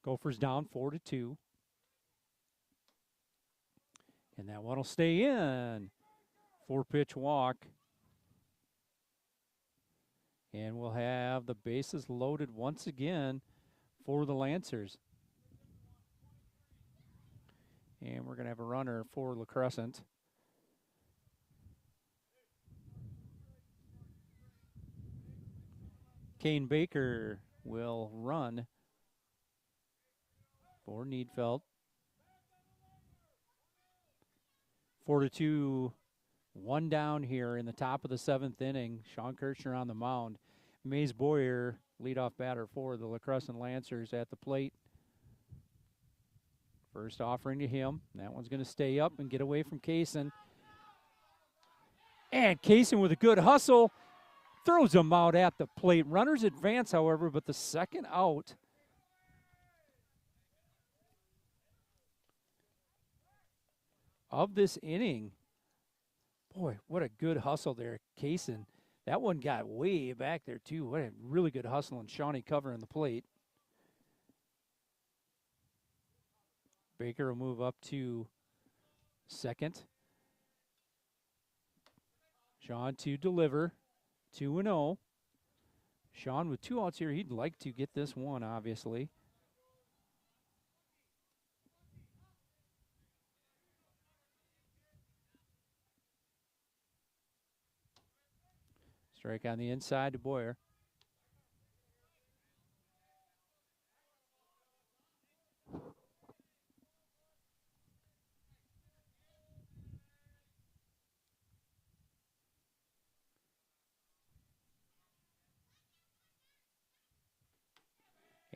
Gophers down 4-2. And that one will stay in. 4-pitch walk. And we'll have the bases loaded once again for the Lancers. And we're going to have a runner for LaCrescent. Kane Baker will run for Neufeld. 4-2, one down here in the top of the 7th inning. Sean Kirchner on the mound. Mays Boyer, leadoff batter for the LaCrescent Lancers at the plate. First offering to him. That one's going to stay up and get away from Kaysen. And Kaysen with a good hustle throws him out at the plate. Runners advance, however, but the second out. Of this inning. Boy, what a good hustle there, Kaysen. That one got way back there, too. What a really good hustle, and Shawnee covering the plate. Baker will move up to second. Sean to deliver. 2-0. Sean with 2 outs here. He'd like to get this one, obviously. Strike on the inside to Boyer.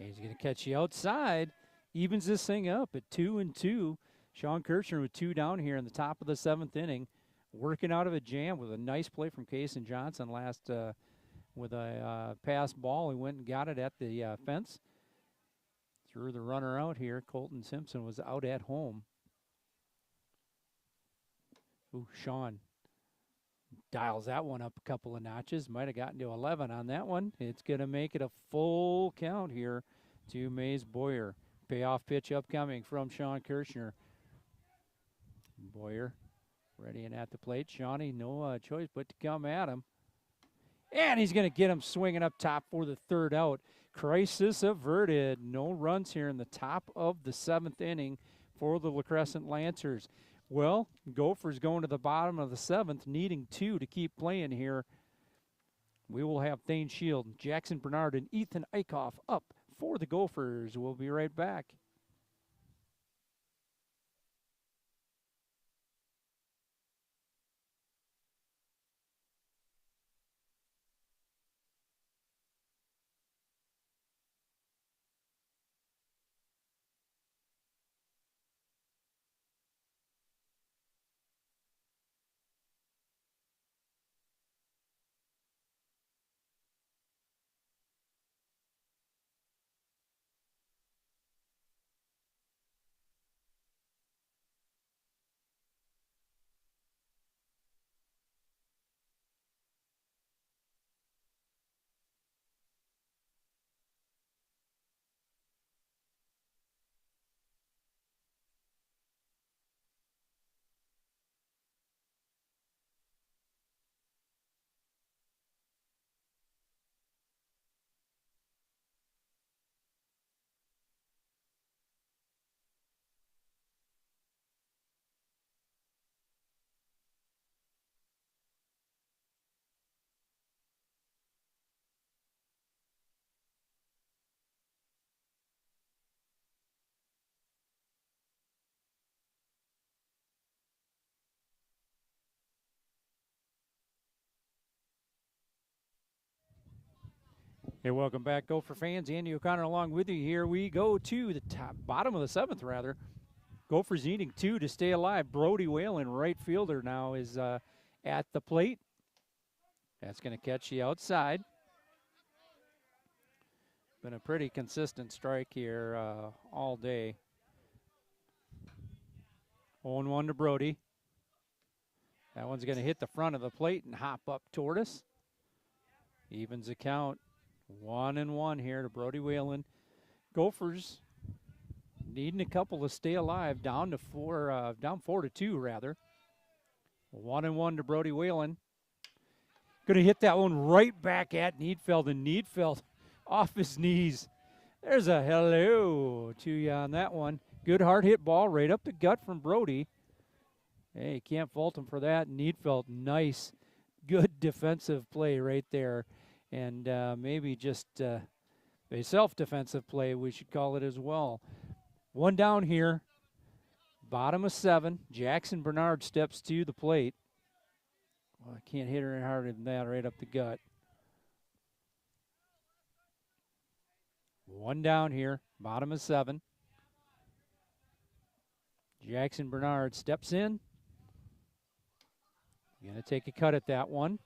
He's going to catch the outside. Evens this thing up at 2-2. Sean Kirchner with 2 down here in the top of the 7th inning. Working out of a jam with a nice play from Kason Johnson last with a pass ball. He went and got it at the fence. Threw the runner out here. Colton Simpson was out at home. Ooh, Sean dials that one up a couple of notches. Might have gotten to 11 on that one. It's going to make it a full count here to Mays Boyer. Payoff pitch upcoming from Sean Kirchner. Boyer ready and at the plate. Shawnee, no choice but to come at him. And he's going to get him swinging up top for the 3rd out. Crisis averted. No runs here in the top of the 7th inning for the LaCrescent Lancers. Well, Gophers going to the bottom of the 7th, needing 2 to keep playing here. We will have Thane Shield, Jackson Bernard, and Ethan Eichhoff up for the Gophers. We'll be right back. Hey, welcome back, Gopher fans. Andy O'Connor along with you here. We go to the bottom of the 7th, rather. Gophers needing 2 to stay alive. Brody Whalen, right fielder, now is at the plate. That's going to catch the outside. Been a pretty consistent strike here all day. 0-1 to Brody. That one's going to hit the front of the plate and hop up toward us. Evens the count. 1-1 here to Brody Whalen. Gophers needing a couple to stay alive, down 4-2 rather. 1-1 to Brody Whalen. Going to hit that one right back at Needfeld, and Needfeld off his knees. There's a hello to you on that one. Good hard hit ball right up the gut from Brody. Hey, can't fault him for that. Needfeld, nice, good defensive play right there. And maybe just a self-defensive play, we should call it as well. 1 down here, bottom of 7. Jackson Bernard steps to the plate. Well, I can't hit her any harder than that, right up the gut. 1 down here, bottom of 7. Jackson Bernard steps in. Going to take a cut at that one.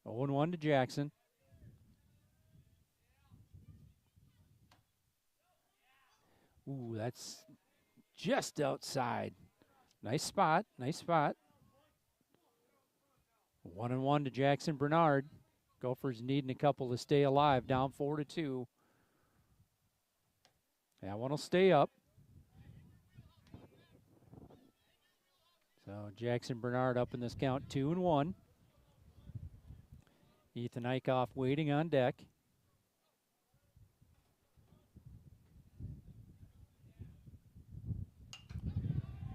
0-1 to Jackson. Ooh, that's just outside. Nice spot, nice spot. 1-1 to Jackson Bernard. Gophers needing a couple to stay alive, down 4-2. That one will stay up. So Jackson Bernard up in this count, 2-1. Ethan Eichhoff waiting on deck.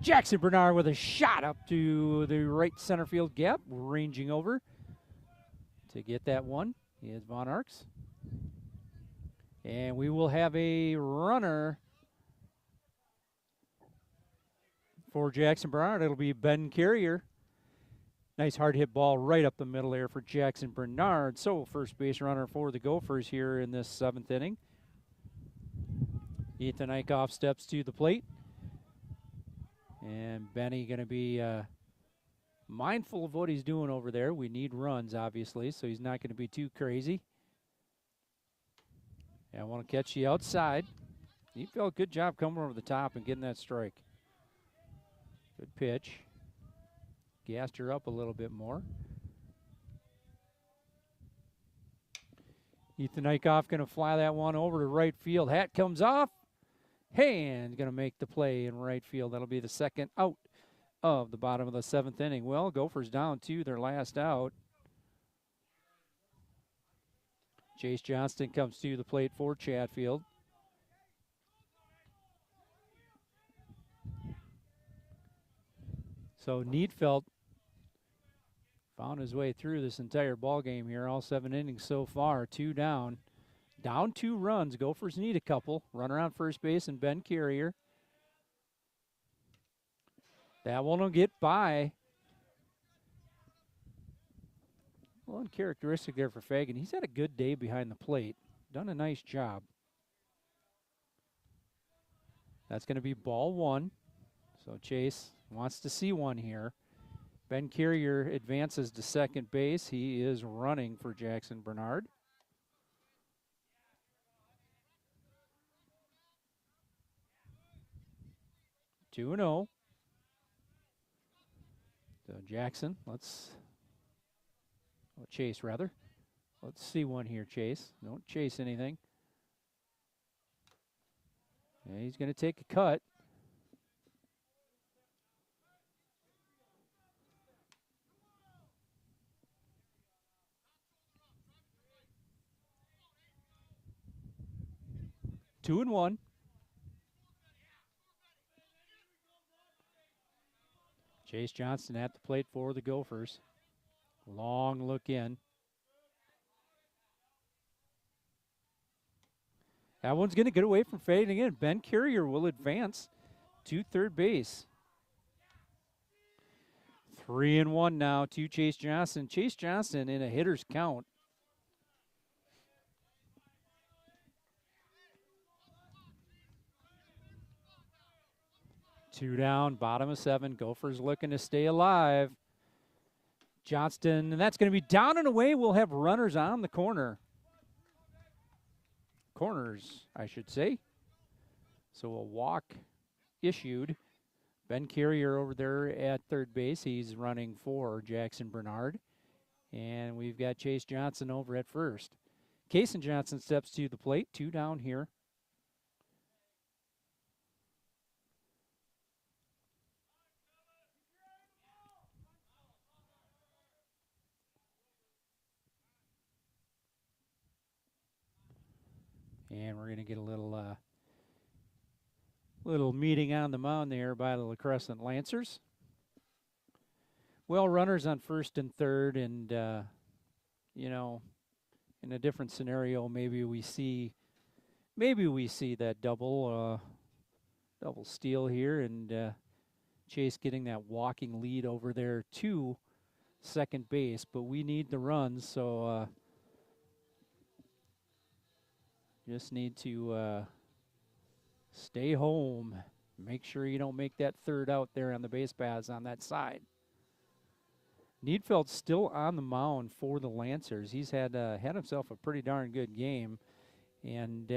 Jackson Bernard with a shot up to the right center field gap, ranging over to get that one. Here's Von Arx. And we will have a runner for Jackson Bernard. It'll be Ben Carrier. Nice hard hit ball right up the middle there for Jackson Bernard. So first base runner for the Gophers here in this 7th inning. Ethan Eichhoff steps to the plate. And Benny going to be mindful of what he's doing over there. We need runs, obviously, so he's not going to be too crazy. Yeah, I want to catch you outside. He felt good job coming over the top and getting that strike. Good pitch. Gassed her up a little bit more. Ethan Eichhoff going to fly that one over to right field. Hat comes off. Hand going to make the play in right field. That'll be the second out of the bottom of the 7th inning. Well, Gophers down to their last out. Chase Johnston comes to the plate for Chatfield. So Needfelt found his way through this entire ball game here, all 7 innings so far. 2 down. Down 2 runs. Gophers need a couple. Runner on first base and Ben Carrier. That one will get by. Well, uncharacteristic there for Fagan. He's had a good day behind the plate. Done a nice job. That's going to be ball 1. So Chase wants to see one here. Ben Carrier advances to second base. He is running for Jackson Bernard. Two and 0. So Jackson, Chase rather. Let's see one here, Chase. Don't chase anything. Yeah, he's going to take a cut. Two and 1. Chase Johnston at the plate for the Gophers. Long look in. That one's going to get away from Fagan again. Ben Carrier will advance to third base. 3 and 1 now to Chase Johnston. Chase Johnston in a hitter's count. Two down, bottom of 7. Gophers looking to stay alive. Johnston, and that's going to be down and away. We'll have runners on the corner. Corners, I should say. So a walk issued. Ben Carrier over there at third base. He's running for Jackson Bernard. And we've got Chase Johnson over at first. Kason Johnson steps to the plate. 2 down here. And we're going to get a little meeting on the mound there by the LaCrescent Lancers. Well, runners on first and third, and you know, in a different scenario, maybe we see that double steal here, and Chase getting that walking lead over there to second base. But we need the runs, so just need to stay home. Make sure you don't make that third out there on the base paths on that side. Needfeld's still on the mound for the Lancers. He's had himself a pretty darn good game, and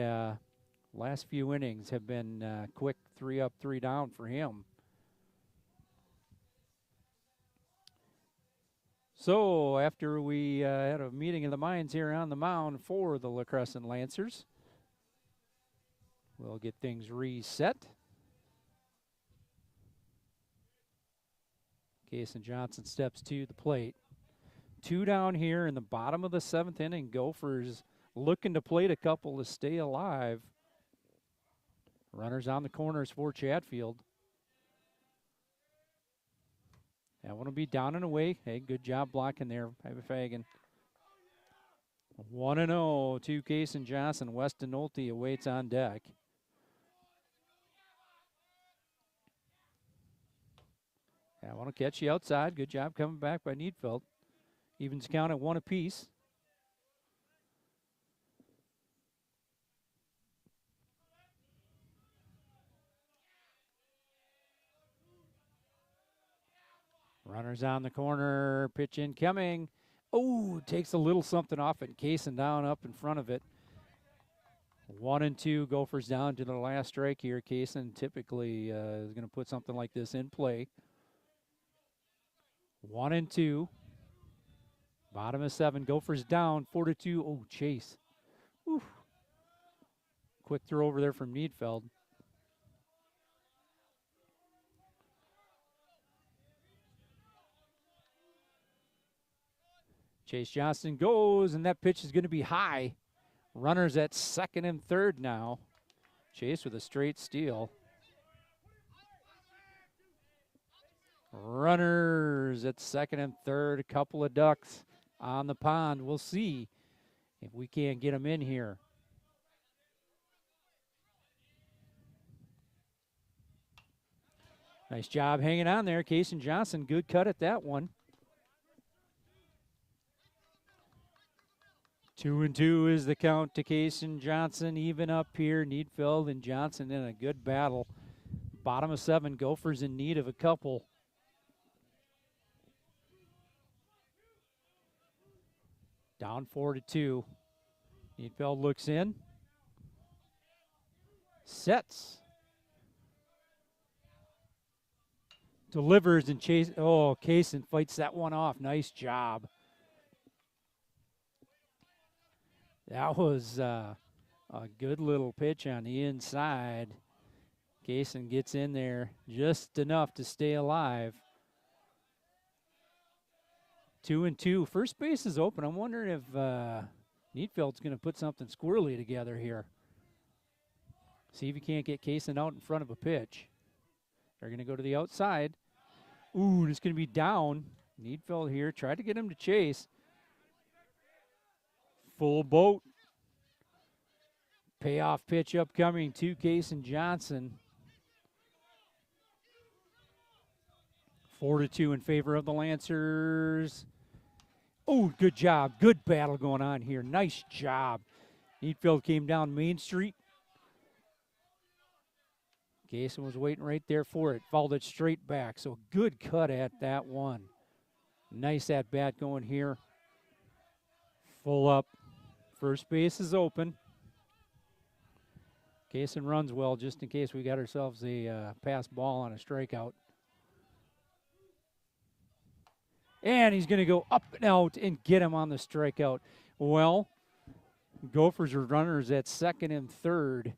last few innings have been quick 3 up, 3 down for him. So after we had a meeting of the minds here on the mound for the LaCrescent Lancers, we'll get things reset. Kason Johnson steps to the plate. 2 down here in the bottom of the 7th inning. Gophers looking to plate a couple to stay alive. Runners on the corners for Chatfield. That one will be down and away. Hey, good job blocking there by Fagan. 1-0 to Kason Johnson. Weston Nolte awaits on deck. I want to catch you outside. Good job coming back by Needfeld. Evens count at 1 apiece. Runners on the corner, pitch incoming. Oh, takes a little something off it, casing down up in front of it. 1-2, Gophers down to the last strike here. Kaysen typically is going to put something like this in play. 1-2. Bottom of 7. Gophers down 4-2. Oh, chase. Whew. Quick throw over there from Needfeld. Chase Johnson goes, and that pitch is going to be high. Runners at second and third now. Chase with a straight steal. Runners at second and third. A couple of ducks on the pond. We'll see if we can't get them in here. Nice job hanging on there. Kaysen Johnson, good cut at that one. 2-2 is the count to Kaysen Johnson. Even up here, Needfeld and Johnson in a good battle. Bottom of 7, Gophers in need of a couple. Down 4-2. Needfeld looks in. Sets. Delivers and chase. Oh, Kaysen fights that one off. Nice job. That was a good little pitch on the inside. Kaysen gets in there just enough to stay alive. 2-2. First base is open. I'm wondering if Needfeld's going to put something squirrely together here. See if he can't get Kaysen out in front of a pitch. They're going to go to the outside. Ooh, it's going to be down. Needfeld here. Tried to get him to chase. Full boat. Payoff pitch upcoming to Kaysen Johnson. 4-2 in favor of the Lancers. Oh, good job. Good battle going on here. Nice job. Needfeld came down Main Street. Kaysen was waiting right there for it. Fouled it straight back. So good cut at that one. Nice at bat going here. Full up. First base is open. Kaysen runs well just in case we got ourselves a pass ball on a strikeout. And he's going to go up and out and get him on the strikeout. Well, Gophers are runners at second and third,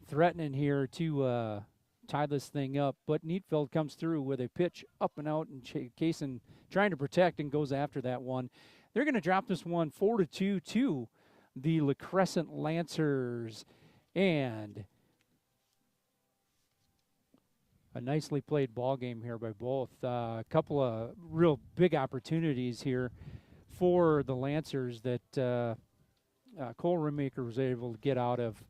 threatening here to tie this thing up. But Needfeld comes through with a pitch up and out, and Kaysen trying to protect and goes after that one. They're going to drop this one 4-2 to the LaCrescent Lancers. And a nicely played ball game here by both. A couple of real big opportunities here for the Lancers that Cole Remaker was able to get out of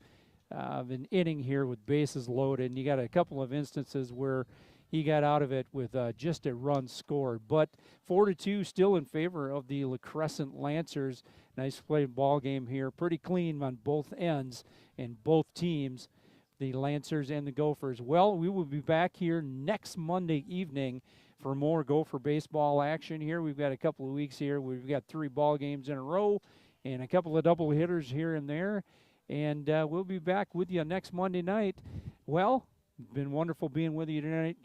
an inning here with bases loaded. And you got a couple of instances where he got out of it with just a run scored. But 4-2 still in favor of the LaCrescent Lancers. Nice played ball game here. Pretty clean on both ends and both teams, the Lancers and the Gophers. Well, we will be back here next Monday evening for more Gopher baseball action here. We've got a couple of weeks here. We've got 3 ball games in a row and a couple of double hitters here and there. And we'll be back with you next Monday night. Well, it's been wonderful being with you tonight.